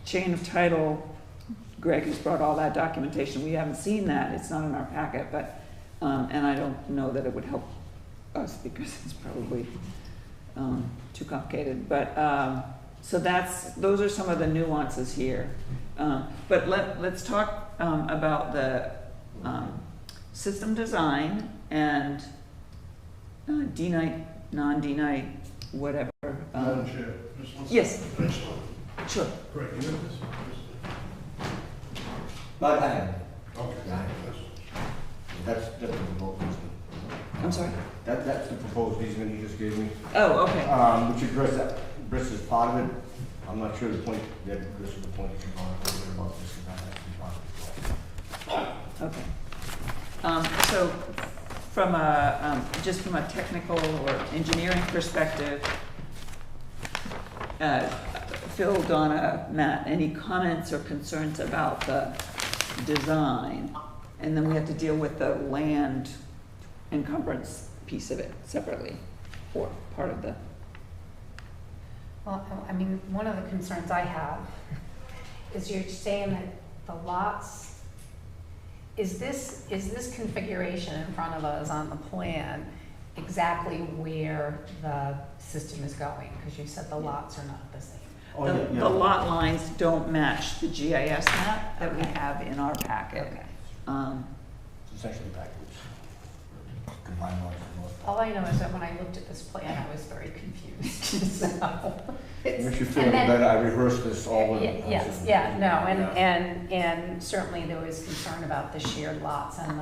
chain of title, Greg has brought all that documentation. We haven't seen that. It's not in our packet, but, and I don't know that it would help us because it's probably too complicated. But, so those are some of the nuances here. But let's talk about the system design and D-night, non-D-night, whatever. Madam Chair, just one second. Yes. Finish one. Sure. Greg, you have this? But I am. Okay. Yeah. That's the proposed easement. I'm sorry. That's the proposed easement you just gave me. Oh, okay. Which addresses part of it. I'm not sure the point, that addresses the point that you're going to worry about this and that has to be part of it. Okay. So from just from a technical or engineering perspective, Phil, Donna, Matt, any comments or concerns about the design? And then we have to deal with the land encumbrance piece of it separately, or part of the. Well, I mean, one of the concerns I have is you're saying that the lots, is this configuration in front of us on the plan exactly where the system is going? Because you said the lots are not the same. Oh, yeah, yeah. The lot lines don't match the GIS map that we have in our packet. Okay. It's essentially backwards. Combine north and north. All I know is that when I looked at this plan, I was very confused, so. it's- Makes you feel and then- better. I rehearsed this all in. Yes, yeah, no, and certainly there was concern about the shared lots and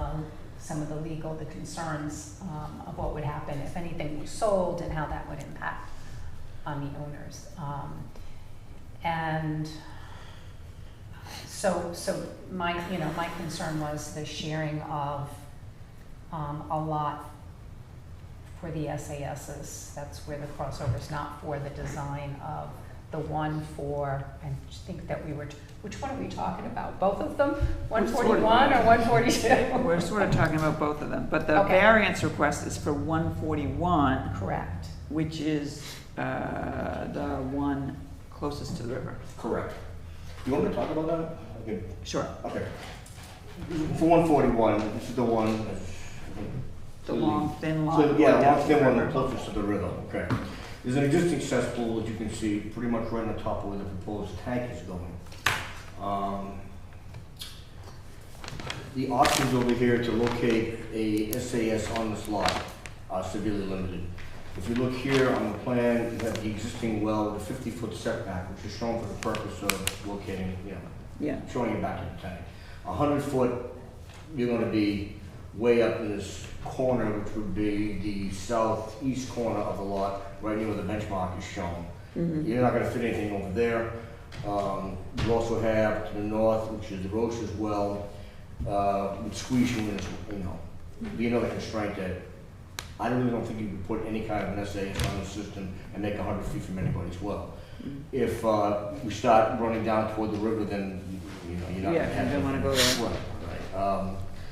some of the the concerns of what would happen if anything was sold and how that would impact on the owners. And so my concern was the sharing of a lot for the SASs. That's where the crossover is, not for the design of the one for, I think that which one are we talking about? Both of them? 141 or 142? We're sort of talking about both of them, but the Okay. variance request is for 141, Correct. which is the one closest to the river. Correct. You want me to talk about that? Okay. Sure. Okay. For 141, this is the one that's. The long, thin line. So, going yeah, down long to thin the one river. closest to the river, okay. There's an existing cesspool, as you can see, pretty much right on the top of where the proposed tank is going. The options over here to locate a SAS on this lot are severely limited. If you look here on the plan, you have the existing well with a 50-foot setback, which is shown for the purpose of locating, Yeah. showing it back to the tank. 100-foot, you're gonna be way up in this corner, which would be the southeast corner of the lot, right near where the benchmark is shown. You're not gonna fit anything over there. You also have to the north, which is the Roche's well, would squeeze you in, be another constraint that I really don't think you could put any kind of an SAS on the system and make 100 feet from anybody's well. If we start running down toward the river, then you're not Yeah, gonna have you don't wanna go anything. there.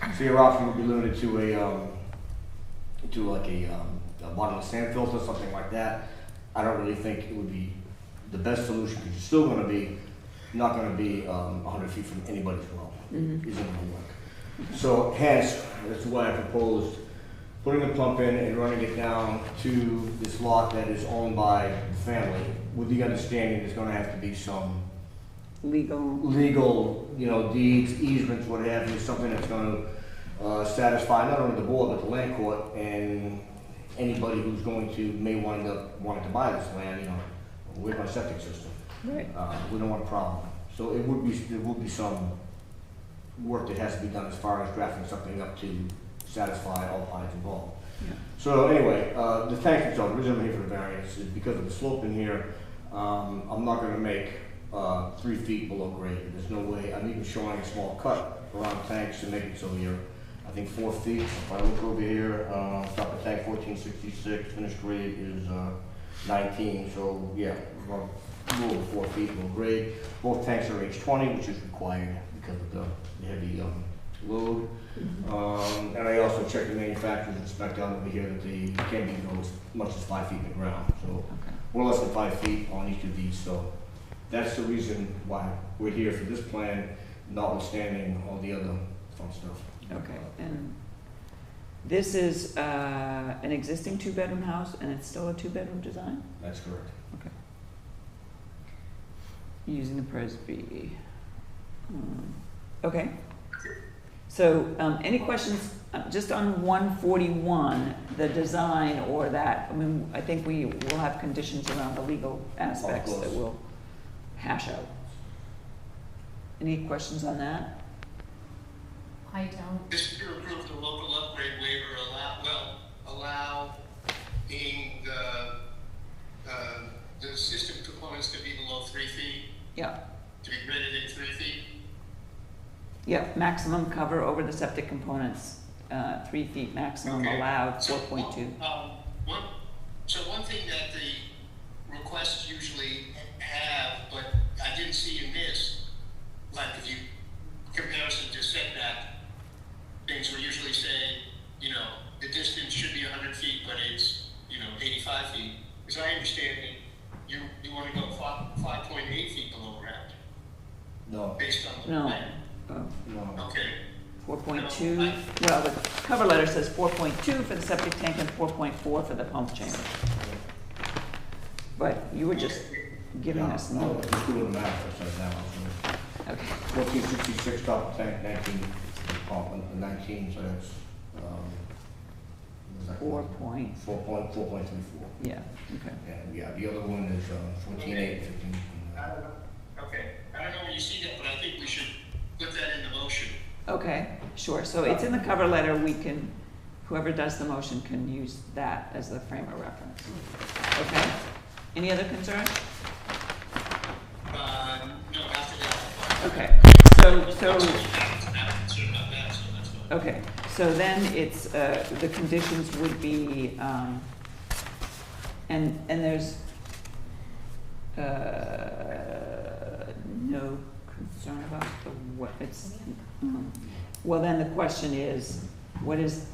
Right. So your option would be limited to a bottomless sand filter, something like that. I don't really think it would be the best solution, because you're still gonna be, not gonna be 100 feet from anybody's well. Isn't gonna work. So hence, that's why I proposed putting the pump in and running it down to this lot that is owned by the family, with the understanding there's gonna have to be some legal, you know, deeds, easements, what have you, something that's gonna satisfy not only the board, but the land court, and anybody who's going to, may wind up wanting to buy this land, you know, with my septic system. Right. We don't want a problem. So there will be some work that has to be done as far as drafting something up to satisfy all parties involved. Yeah. So anyway, the tank itself, the reason I'm here for the variance is because of the slope in here. I'm not gonna make 3 feet below grade. There's no way. I'm even showing a small cut around tanks to make it so you're, I think 4 feet. If I look over here, top of tank 1466, finished grade is 19. So yeah, about a little over 4 feet below grade. Both tanks are H20, which is required because of the heavy load. And I also checked the manufacturer's inspect down over here that they can be go as much as 5 feet in the ground. So Okay. we're less than 5 feet on each of these. So that's the reason why we're here for this plan, notwithstanding all the other fun stuff. Okay, and this is an existing 2-bedroom house, and it's still a 2-bedroom design? That's correct. Okay. Using the Presby. Okay. So, any questions, just on 141, the design or that, I mean, I think we will have conditions around the legal aspects Of that course. we'll hash out. Any questions on that? I don't. This to approve the local upgrade waiver allow being the system components to be below 3 feet, Yeah, to be graded in 3 feet. yeah, maximum cover over the septic components, 3 feet maximum Okay. allowed, So, 4.2. One thing that the requests usually have, but I didn't see in this, like if you comparison to setback, things will usually say, you know, the distance should be 100 feet, but it's, you know, 85 feet. As I understand it, you want to go 5.8 feet below ground, No, based on the No, plan. no. Okay. 4.2, well, the cover letter says 4.2 for the septic tank and 4.4 for the pump chamber. But you were just giving us No, no. just doing the math right now. Okay, 1466 top of tank, 19 pump, 19, so that's, what was that? 4.34. yeah, okay. And yeah, the other one is 14.8, 15. Okay. I don't know where you see that, but I think we should put that in the motion. Okay, sure, so it's in the cover letter, we can, whoever does the motion can use that as the frame of reference. Okay, any other concerns? No, after that. Okay, so, I'm concerned about that, so that's fine. okay, so then it's, the conditions would be, and there's, no concern about the, what, it's, well, then the question is, what is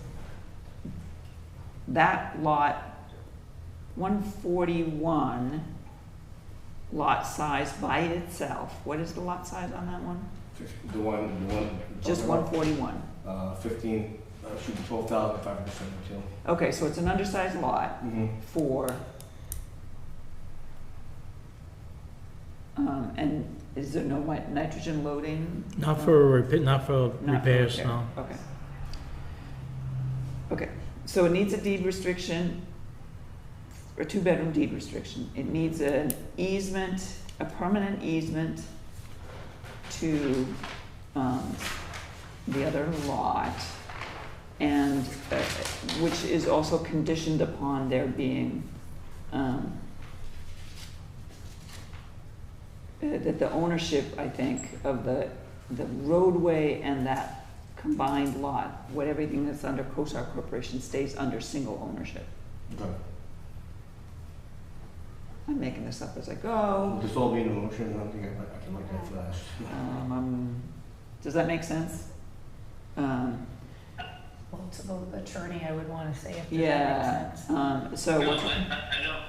that lot, 141, lot size by itself, what is the lot size on that one? The one. Just 141. 15, should be 12,572. Okay, so it's an undersized lot for, and is there no nitrogen loading? Not for Not for repairs, repair. no. Okay. Okay, so it needs a deed restriction, a 2-bedroom deed restriction. It needs an easement, a permanent easement to the other lot, and which is also conditioned upon there being that the ownership, I think, of the roadway and that combined lot, everything that's under COSAR Corporation stays under single ownership. Okay. I'm making this up as I go. Will this all be in the motion? I don't think I can make that flash. Does that make sense? Well, to the attorney, I would want to say if that Yeah, makes sense. so No, we're, I know.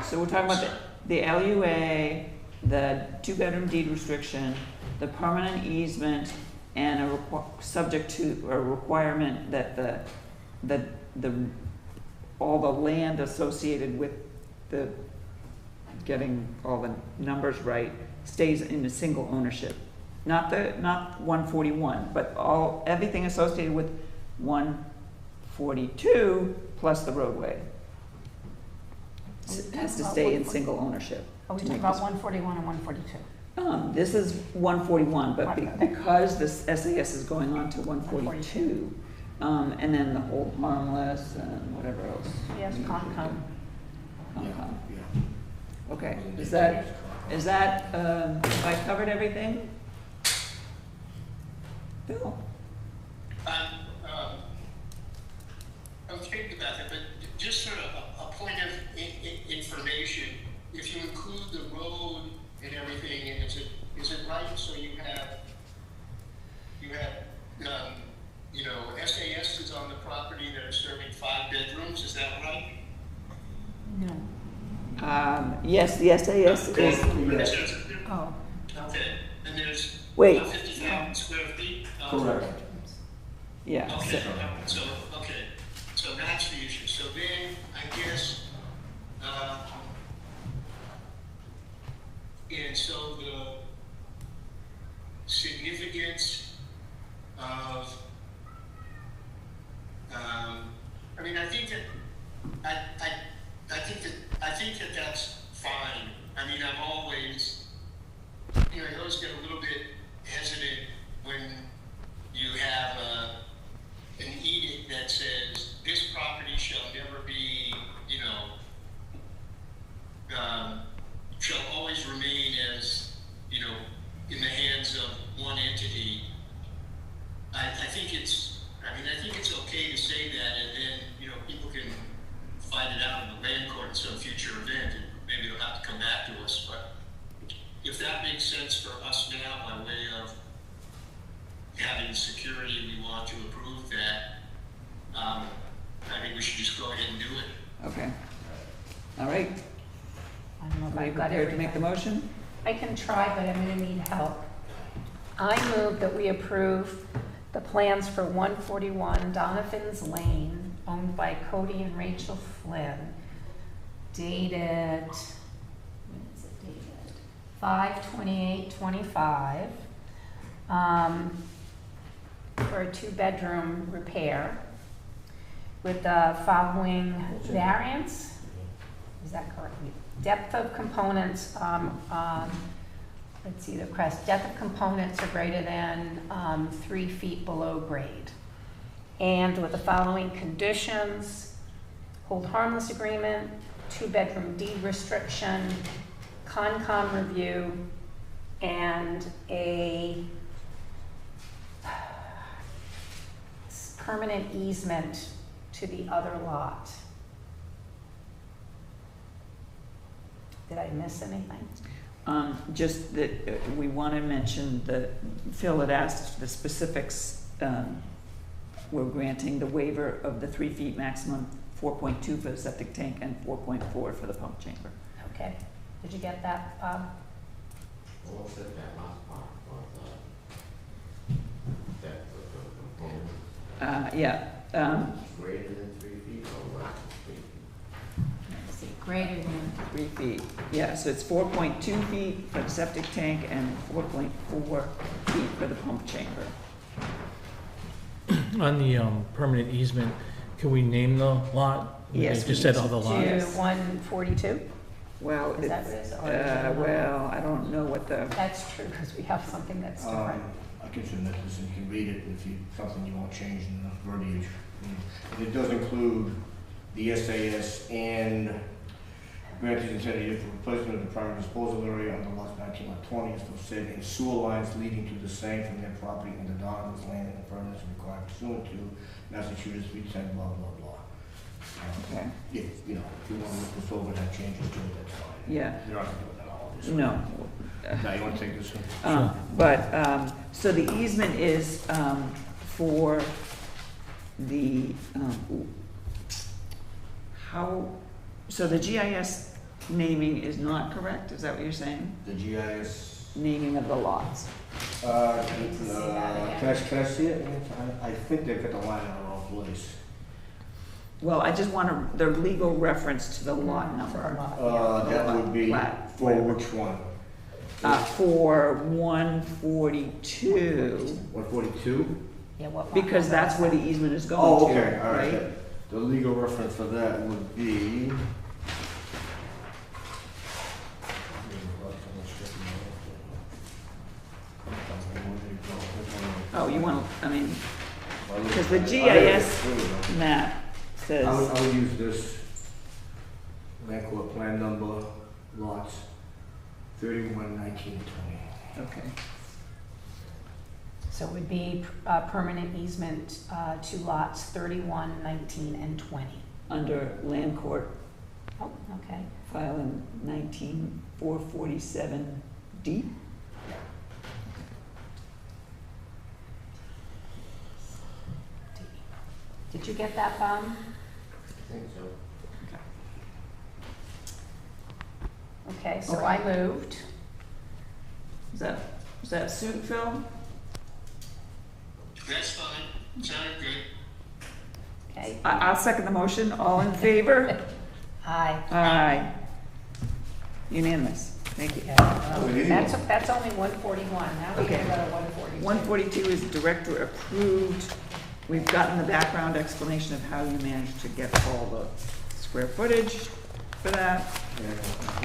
so we're talking about the LUA, the 2-bedroom deed restriction, the permanent easement, and subject to a requirement that the all the land associated with the, getting all the numbers right, stays in a single ownership. Not 141, but everything associated with 142 plus the roadway. Has to stay in single ownership. Are we to talking make about this- 141 and 142? This is 141, but Okay. because this SAS is going on to 142, and then the whole harmless and whatever else. Yes, Concom. Concom. Yeah. Okay, is that, have I covered everything? Bill? I was thinking about that, but just sort of a point of information, if you include the road and everything, and is it right, so you have, SAS is on the property that are serving 5 bedrooms, is that right? No. Yes, the SAS is, Oh, Okay, and there's Wait. 50,000 square feet? Correct. yeah, Okay, so that's the issue. So then, I guess, and so the significance of, I think that that's fine. I mean, I'm always, you always get a little bit hesitant when you have an edict that says this property shall never be, shall always remain as, in the hands of one entity. I think it's okay to say that, and then, people can fight it out in the land court in some future event, and maybe they'll have to come back to us, but if that makes sense for us now by way of having security, we want to approve that, I think we should just go ahead and do it. okay. All right, I don't know if are you I've got prepared to make the everything. motion? I can try, but I'm gonna need help. I move that we approve the plans for 141 Donovan's Lane, owned by Cody and Rachel Flynn, dated, when is it dated? 5/28/25, for a 2-bedroom repair with the following variance. Is that correct? Depth of components, let's see, the crest, depth of components are greater than 3 feet below grade. And with the following conditions: hold harmless agreement, 2-bedroom deed restriction, Concom review, and a permanent easement to the other lot. Did I miss anything? Just that we want to mention that Phil had asked the specifics. We're granting the waiver of the 3 feet maximum, 4.2 for the septic tank and 4.4 for the pump chamber. Okay, did you get that, Bob? What was that last part about the depth of the component? Yeah, Greater than 3 feet or less than 3 feet? Let's see, greater than, 3 feet. Yeah, so it's 4.2 feet for the septic tank and 4.4 feet for the pump chamber. On the permanent easement, can we name the lot? Yes, They we just said can. other to lots. 142? Well, Is that it's, what it is? Or is it well, I don't know what the, That's true, because we have something that's different. I can submit this and you can read it, and if you, something you want changed in the verbiage. And it does include the SAS and granted intended for replacement of the primary disposal area on the lots 19 lot 20, as said, and sewer lines leading to the same from their property into Donovan's land and the permits required pursuant to Massachusetts 310, blah, blah, blah. okay, If you want to look this over and have changes to it, that's fine. yeah, You're not doing that all this. no. Now, you want to take this one? But, so the easement is for the, so the GIS naming is not correct, is that what you're saying? The GIS. Naming of the lots. need to see that again. Can I see it? I think they've got the line in the wrong place. Well, I just want the legal reference to the lot number. That would be Plat, for whatever. which one? For 142, 142? Yeah, what lot because number that's is where the that? easement is going Oh, to, okay, all right. right? The legal reference for that would be. Oh, you want, I mean, because the GIS map says, I would use this land court plan number, lots 31, 19, 20. okay, So it would be permanent easement to lots 31, 19, and 20. under land court Oh, okay. filing 19447D. Did you get that, Bob? I think so. Okay, so Okay. I moved. Is that suit, Phil? That's fine, sounded good. Okay. I'll second the motion. All in favor? Aye. Aye. Unanimous. Thank you. Okay, we That's only 141. Now we Okay. can go to 142. 142 is director approved. We've gotten the background explanation of how you managed to get all the square footage for that. Yeah, I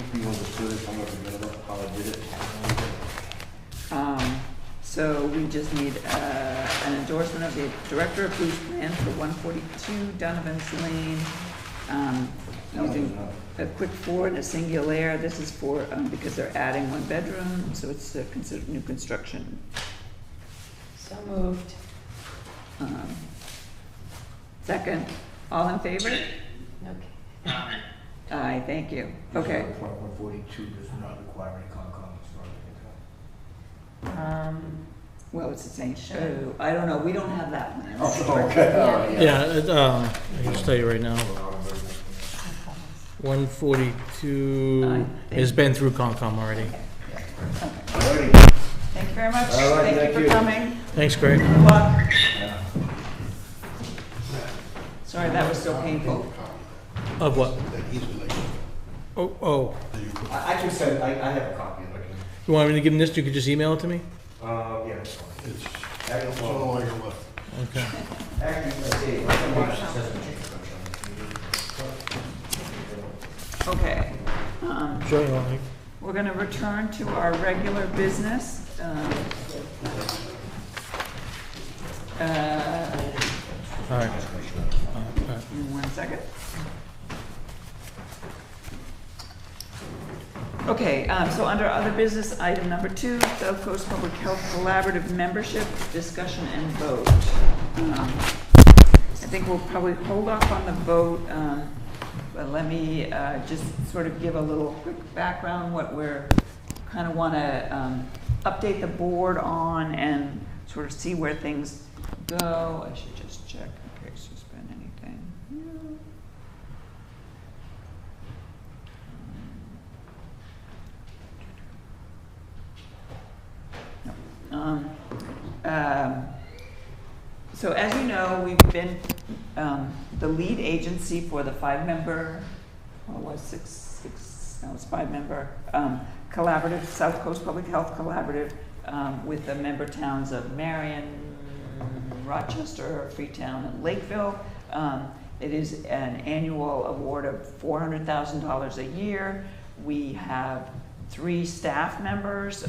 think you understood it, I'm gonna forget about how I did it. So we just need an endorsement of the director approved plan for 142 Donovan's Lane. Using a quick floor and a singular. This is for, because they're adding one bedroom, so it's considered new construction. So moved. Second, all in favor? Okay. Aye, thank you. Okay. 142 does not require any Concom, as far as I can tell. Well, it's the same. Oh, I don't know. We don't have that plan. Okay. Yeah, I can just tell you right now, 142 has been through Concom already. Alrighty. Thank you very much. All right, Thank you thank for you. coming. Thanks, Greg. Good luck. Sorry, that was so painful. Of what? That he's related. Oh, I can send, I have a copy of it. you want me to give him this? You could just email it to me? Yeah, that's fine. It's, Actually, it's all I got left. Okay. let's see, what's the date? Okay. Sure, you want me? We're going to return to our regular business. All right. In 1 second. Okay, so under other business, item number 2, South Coast Public Health Collaborative Membership, discussion and vote. I think we'll probably hold off on the vote, but let me just sort of give a little quick background, what we're kind of want to update the board on and sort of see where things go. I should just check in case there's been anything. So as you know, we've been the lead agency for the 5-member, or was it's 5-member collaborative, South Coast Public Health Collaborative, with the member towns of Marion, Rochester, Freetown, and Lakeville. It is an annual award of $400,000 a year. We have 3 staff members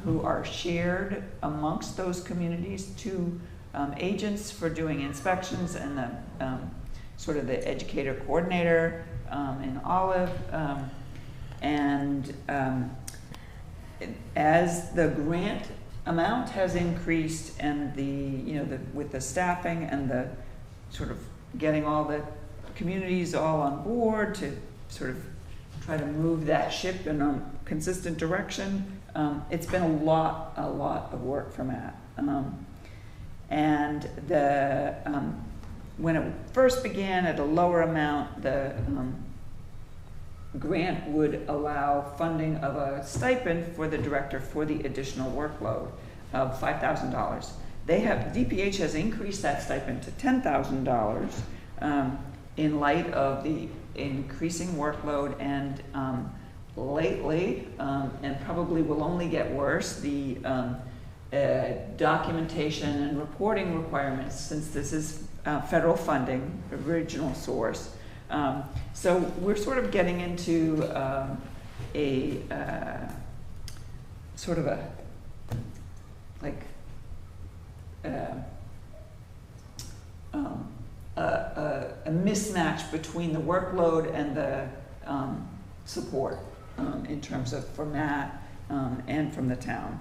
who are shared amongst those communities, 2 agents for doing inspections, and the sort of the educator coordinator in Olive. As the grant amount has increased and with the staffing and the sort of getting all the communities all on board to sort of try to move that ship in a consistent direction, it's been a lot of work for Matt. And when it first began at a lower amount, the grant would allow funding of a stipend for the director for the additional workload of $5,000. DPH has increased that stipend to $10,000 in light of the increasing workload and lately, and probably will only get worse, the documentation and reporting requirements, since this is federal funding, original source. So we're sort of getting into a sort of a mismatch between the workload and the support in terms of for Matt and from the town.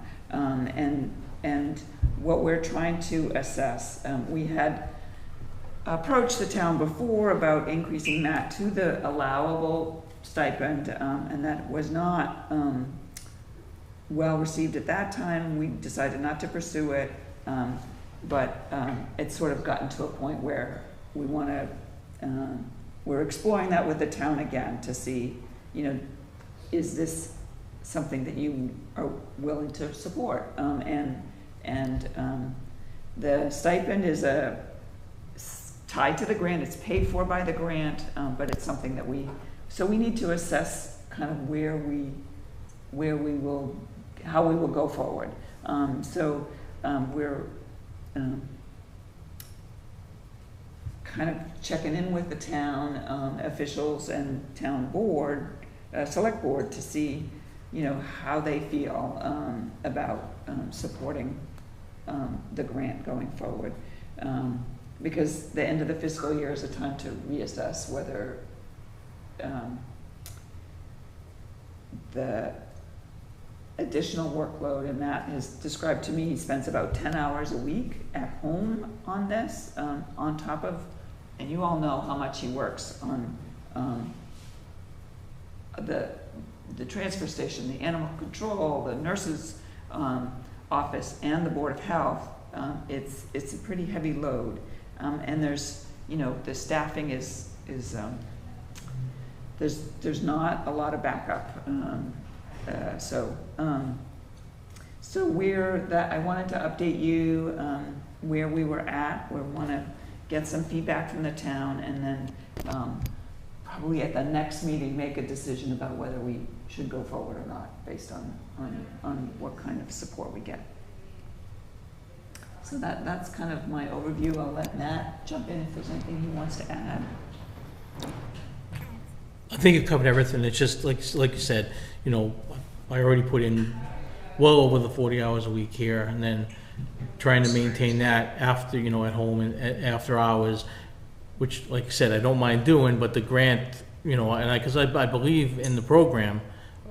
And what we're trying to assess, we had approached the town before about increasing Matt to the allowable stipend, and that was not well received at that time. We decided not to pursue it, but it's sort of gotten to a point where we want to, we're exploring that with the town again to see, you know, is this something that you are willing to support? The stipend is tied to the grant. It's paid for by the grant, but it's something that we need to assess kind of how we will go forward. We're kind of checking in with the town officials and town board, select board, to see, you know, how they feel about supporting the grant going forward. Because the end of the fiscal year is a time to reassess whether the additional workload, and Matt has described to me he spends about 10 hours a week at home on this, on top of, and you all know how much he works on the transfer station, the animal control, the nurse's office, and the Board of Health. It's a pretty heavy load, and there's, you know, the staffing is there's not a lot of backup. So I wanted to update you where we were at. We want to get some feedback from the town, and then probably at the next meeting make a decision about whether we should go forward or not, based on what kind of support we get. So that's kind of my overview. I'll let Matt jump in if there's anything he wants to add. I think you've covered everything. It's just like you said, you know, I already put in well over the 40 hours a week here, and then trying to maintain that after, you know, at home and after hours, which, like I said, I don't mind doing, but the grant, you know, and because I believe in the program,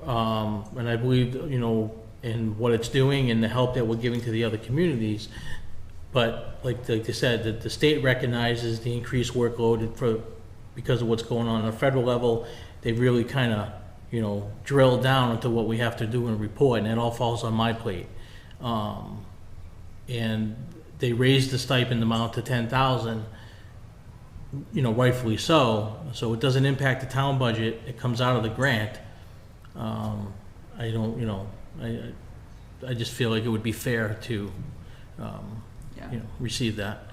and I believe, you know, in what it's doing and the help that we're giving to the other communities. But like they said, that the state recognizes the increased workload because of what's going on the federal level. They really kind of, you know, drill down into what we have to do and report, and it all falls on my plate. And they raised the stipend amount to $10,000, you know, rightfully so. So it doesn't impact the town budget. It comes out of the grant. I don't, you know, I just feel like it would be fair to, you know, receive that.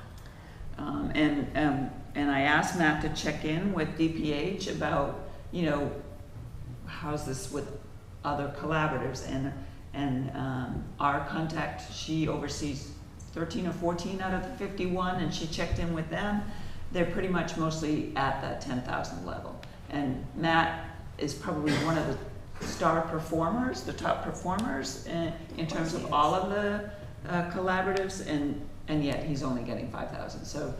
And I asked Matt to check in with DPH about, you know, how's this with other collaboratives, and our contact, she oversees 13 or 14 out of the 51, and she checked in with them. They're pretty much mostly at that 10,000 level, and Matt is probably one of the star performers, the top performers in terms of all of the collaboratives, and yet he's only getting 5,000. So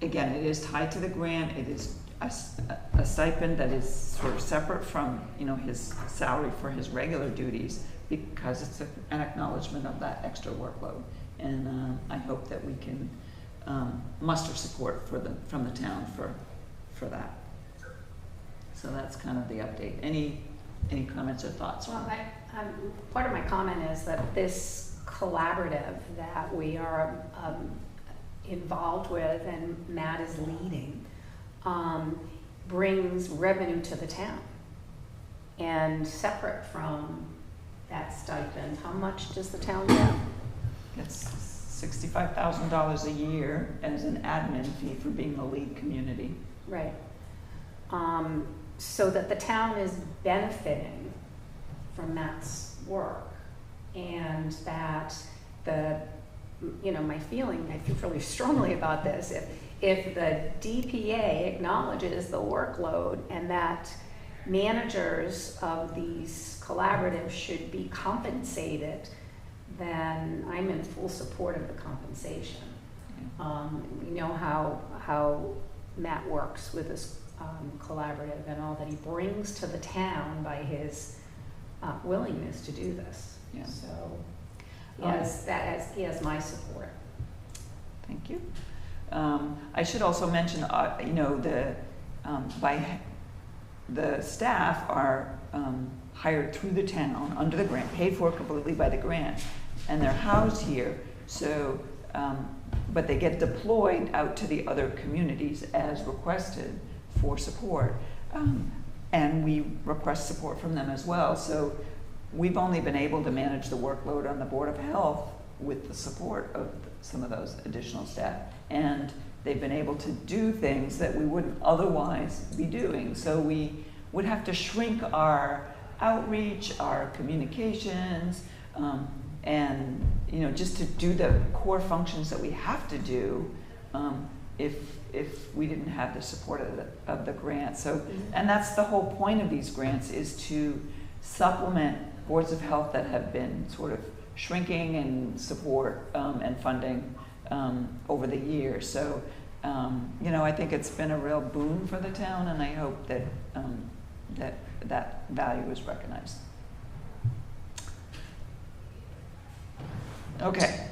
again, it is tied to the grant. It is a stipend that is sort of separate from, you know, his salary for his regular duties, because it's an acknowledgement of that extra workload. And I hope that we can muster support from the town for that. So that's kind of the update. Any comments or thoughts? Well, part of my comment is that this collaborative that we are involved with and Matt is leading brings revenue to the town. And separate from that stipend, how much does the town get? It's $65,000 a year as an admin fee for being the lead community. Right. So that the town is benefiting from Matt's work, and that my feeling, I feel really strongly about this, if the DPA acknowledges the workload and that managers of these collaboratives should be compensated, then I'm in full support of the compensation. We know how Matt works with this collaborative and all that he brings to the town by his willingness to do this. Yeah. So he has my support. Thank you. I should also mention, the staff are hired through the town under the grant, paid for completely by the grant, and they're housed here. So, but they get deployed out to the other communities as requested for support, and we request support from them as well. So we've only been able to manage the workload on the Board of Health with the support of some of those additional staff, and they've been able to do things that we wouldn't otherwise be doing. So we would have to shrink our outreach, our communications, and just to do the core functions that we have to do if we didn't have the support of the grant. So, and that's the whole point of these grants, is to supplement boards of health that have been sort of shrinking in support and funding over the years. So, I think it's been a real boon for the town, and I hope that that value is recognized. Okay.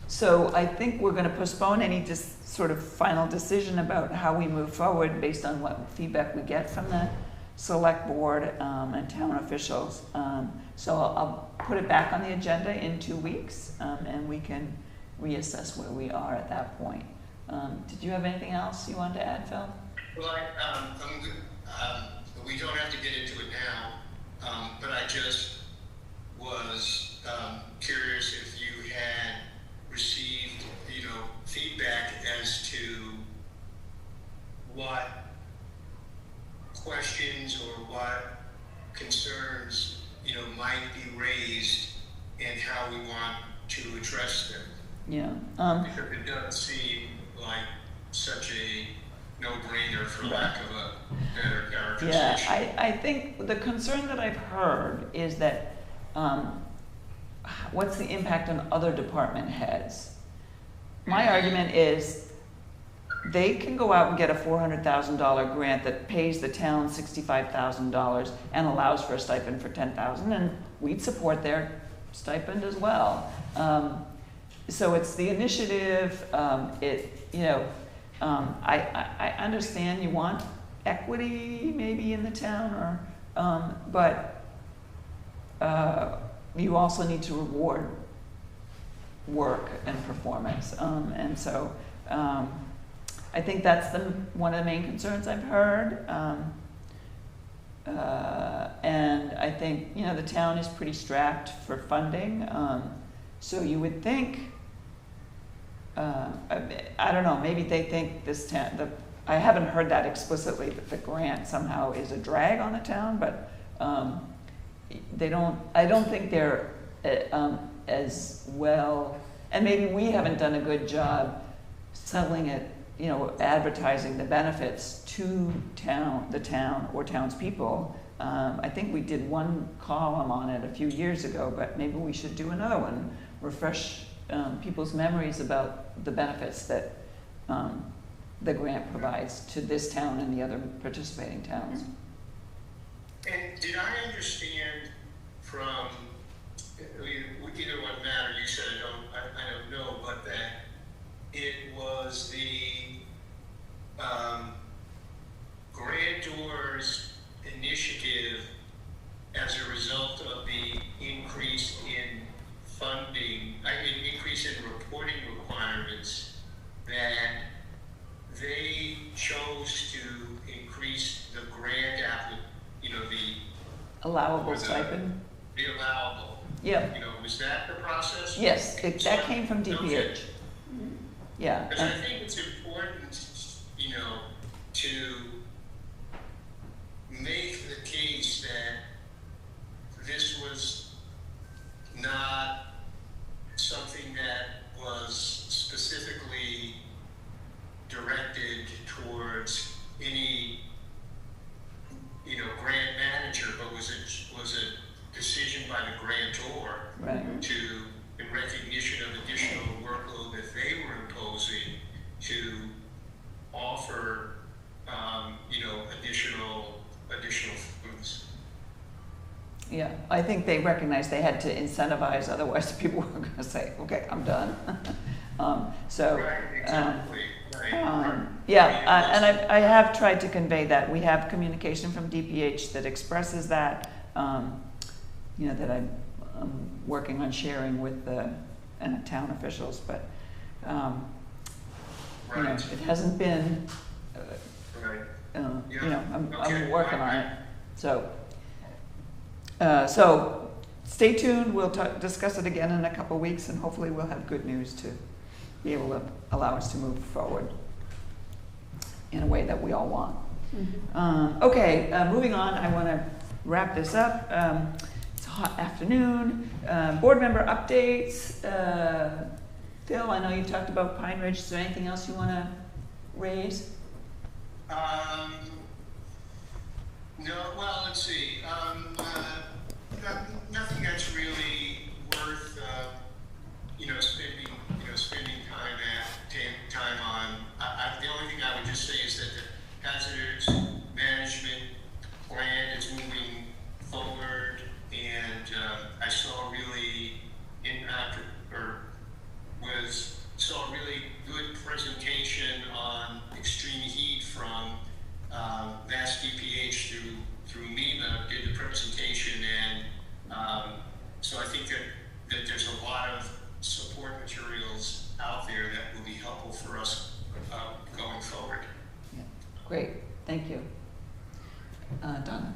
So I think we're going to postpone any sort of final decision about how we move forward based on what feedback we get from the select board and town officials. So I'll put it back on the agenda in 2 weeks, and we can reassess where we are at that point. Did you have anything else you wanted to add, Phil? Well, we don't have to get into it now, but I just was curious if you had received, feedback as to what questions or what concerns, might be raised and how we want to address them. Yeah. Because it doesn't seem like such a no-brainer, for lack of a better characterization. Yeah, I think the concern that I've heard is that what's the impact on other department heads? My argument is they can go out and get a $400,000 grant that pays the town $65,000 and allows for a stipend for $10,000, and we'd support their stipend as well. So it's the initiative. I understand you want equity maybe in the town, but you also need to reward work and performance, and so I think that's one of the main concerns I've heard, and I think the town is pretty strapped for funding, so you would think. I don't know, maybe they think this town, I haven't heard that explicitly, that the grant somehow is a drag on the town, but I don't think they're as well, and maybe we haven't done a good job selling it, advertising the benefits to the town or townspeople. I think we did one column on it a few years ago, but maybe we should do another one, refresh people's memories about the benefits that the grant provides to this town and the other participating towns. And did I understand from either one, Matt or you said, I don't know, but that it was the grantor's initiative as a result of the increase in funding, increase in reporting requirements, that they chose to increase the grant Allowable stipend? the allowable. Yep. Was that the process? Yes, that came from DPH. Yeah. Because I think it's important, you know, to make the case that this was not something that was specifically directed towards any, you know, grant manager, but was a decision by the grantor Right. to, in recognition of additional workload that they were imposing, to offer, you know, additional funds. Yeah, I think they recognized they had to incentivize, otherwise people were gonna say, okay, I'm done. So, Right, exactly. Right. yeah, and I have tried to convey that. We have communication from DPH that expresses that, you know, that I'm working on sharing with the town officials, but, you know, Right. it hasn't been, Right. you know, I'm Okay. working on it, so. So, stay tuned, we'll discuss it again in a couple weeks, and hopefully we'll have good news to be able to allow us to move forward in a way that we all want. Okay, moving on, I want to wrap this up. It's a hot afternoon. Board member updates. Phil, I know you talked about Pine Ridge, is there anything else you want to raise? No, well, let's see. Nothing that's really worth, you know, spending time on. The only thing I would just say is that the hazardous management plan is moving forward, and I saw saw a really good presentation on extreme heat from Mass DPH through MEMA did the presentation, and so I think that there's a lot of support materials out there that will be helpful for us going forward. Yeah. Great, thank you. Donna?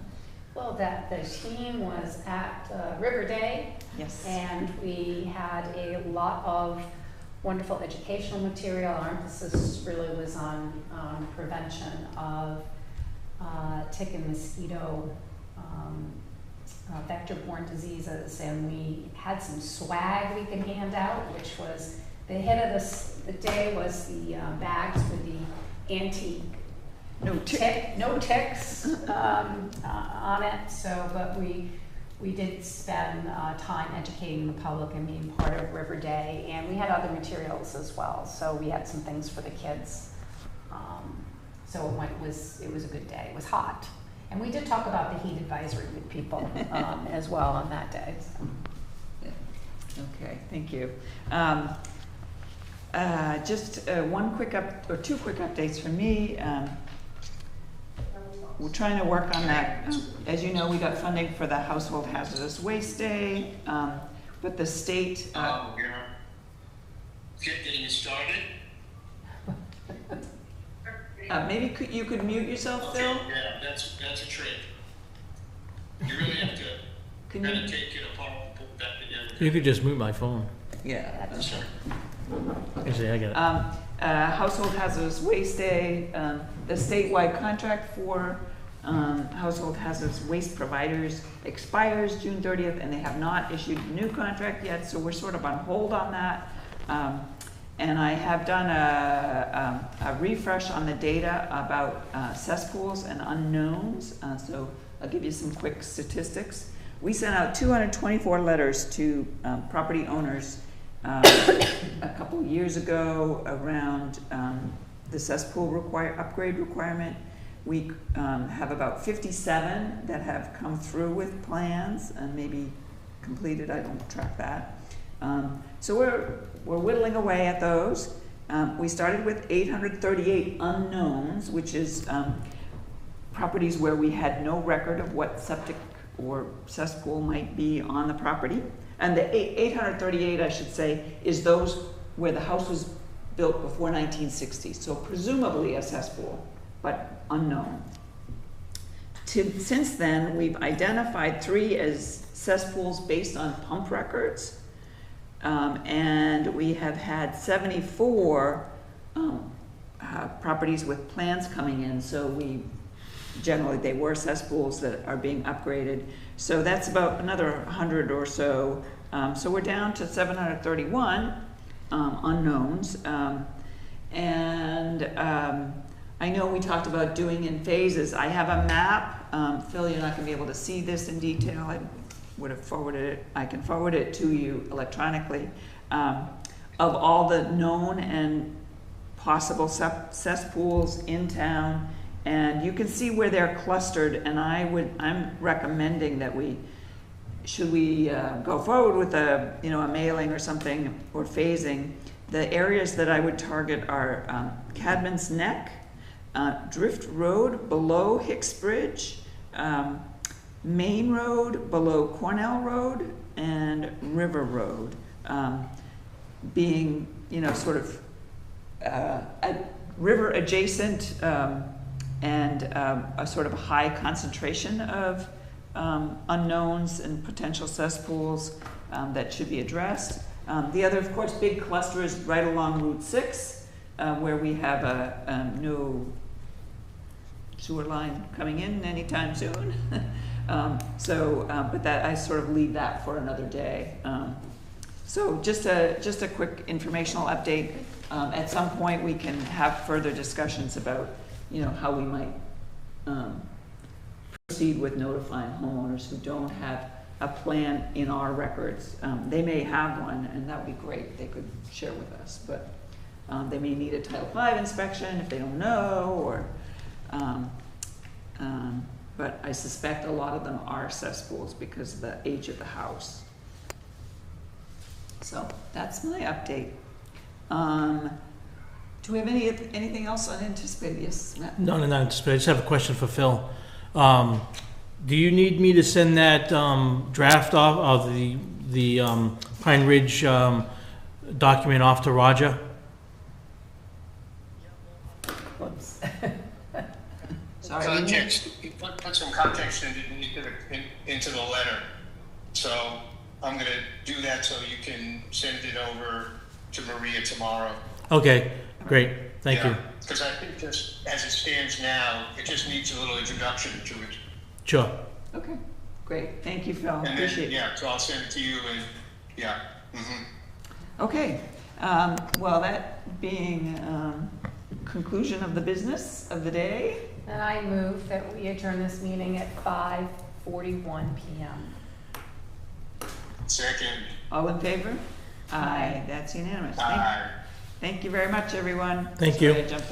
Well, the team was at River Day, Yes. and we had a lot of wonderful educational material. Our emphasis really was on prevention of tick and mosquito vector-borne diseases, and we had some swag we could hand out, which was the hit of the day was the bags with the anti no ticks on it. So, but we did spend time educating the public and being part of River Day, and we had other materials as well. So we had some things for the kids. So it was a good day. It was hot, and we did talk about the heat advisory with people as well on that day. So. Yeah. Okay, thank you. Just two quick updates from me. We're trying to work on that. As you know, we got funding for the Household Hazardous Waste Day, but the state. Yeah. Getting it started. Maybe you could mute yourself, Phil. Okay, yeah, that's a trick. You really have to Can kind you? of take it apart and put it back together. You could just mute my phone. Yeah. Sure. Actually, I get it. Household Hazardous Waste Day, the statewide contract for household hazardous waste providers expires June 30th, and they have not issued a new contract yet, so we're sort of on hold on that. And I have done a refresh on the data about cesspools and unknowns, so I'll give you some quick statistics. We sent out 224 letters to property owners a couple years ago around the cesspool upgrade requirement. We have about 57 that have come through with plans and maybe completed. I don't track that. So we're whittling away at those. We started with 838 unknowns, which is properties where we had no record of what septic or cesspool might be on the property. And the 838, I should say, is those where the house was built before 1960. So presumably a cesspool, but unknown. Since then, we've identified 3 as cesspools based on pump records. And we have had 74 properties with plans coming in, so generally they were cesspools that are being upgraded. So that's about another 100 or so. So we're down to 731 unknowns. I know we talked about doing in phases. I have a map. Phil, you're not gonna be able to see this in detail. I would have forwarded it. I can forward it to you electronically, of all the known and possible cesspools in town. And you can see where they're clustered, and I'm recommending that should we go forward with a mailing or something, or phasing, the areas that I would target are Cadman's Neck, Drift Road below Hicks Bridge, Main Road below Cornell Road, and River Road, being, sort of river adjacent, and a sort of high concentration of unknowns and potential cesspools that should be addressed. The other, of course, big cluster is right along Route 6, where we have no sewer line coming in anytime soon. But that I sort of leave that for another day. So just a quick informational update. At some point, we can have further discussions about, how we might proceed with notifying homeowners who don't have a plan in our records. They may have one, and that would be great. They could share with us, but they may need a Title V inspection if they don't know, or. But I suspect a lot of them are cesspools because of the age of the house. So that's my update. Do we have anything else unanticipated? Yes, Matt? No, not anticipated. I just have a question for Phil. Do you need me to send that draft off of the Pine Ridge document off to Roger? Whoops. Sorry. Context, put some context into the letter. So I'm gonna do that so you can send it over to Maria tomorrow. Okay, great. Thank you. Because I think just as it stands now, it just needs a little introduction to it. Sure. Okay, great. Thank you, Phil. And then, Appreciate it. yeah, so I'll send it to you and, yeah. Okay, well, that being conclusion of the business of the day. And I move that we adjourn this meeting at 5:41 p.m. Second. All in favor? Aye. That's unanimous. Aye. Thank you very much, everyone. Thank you. Sorry I jumped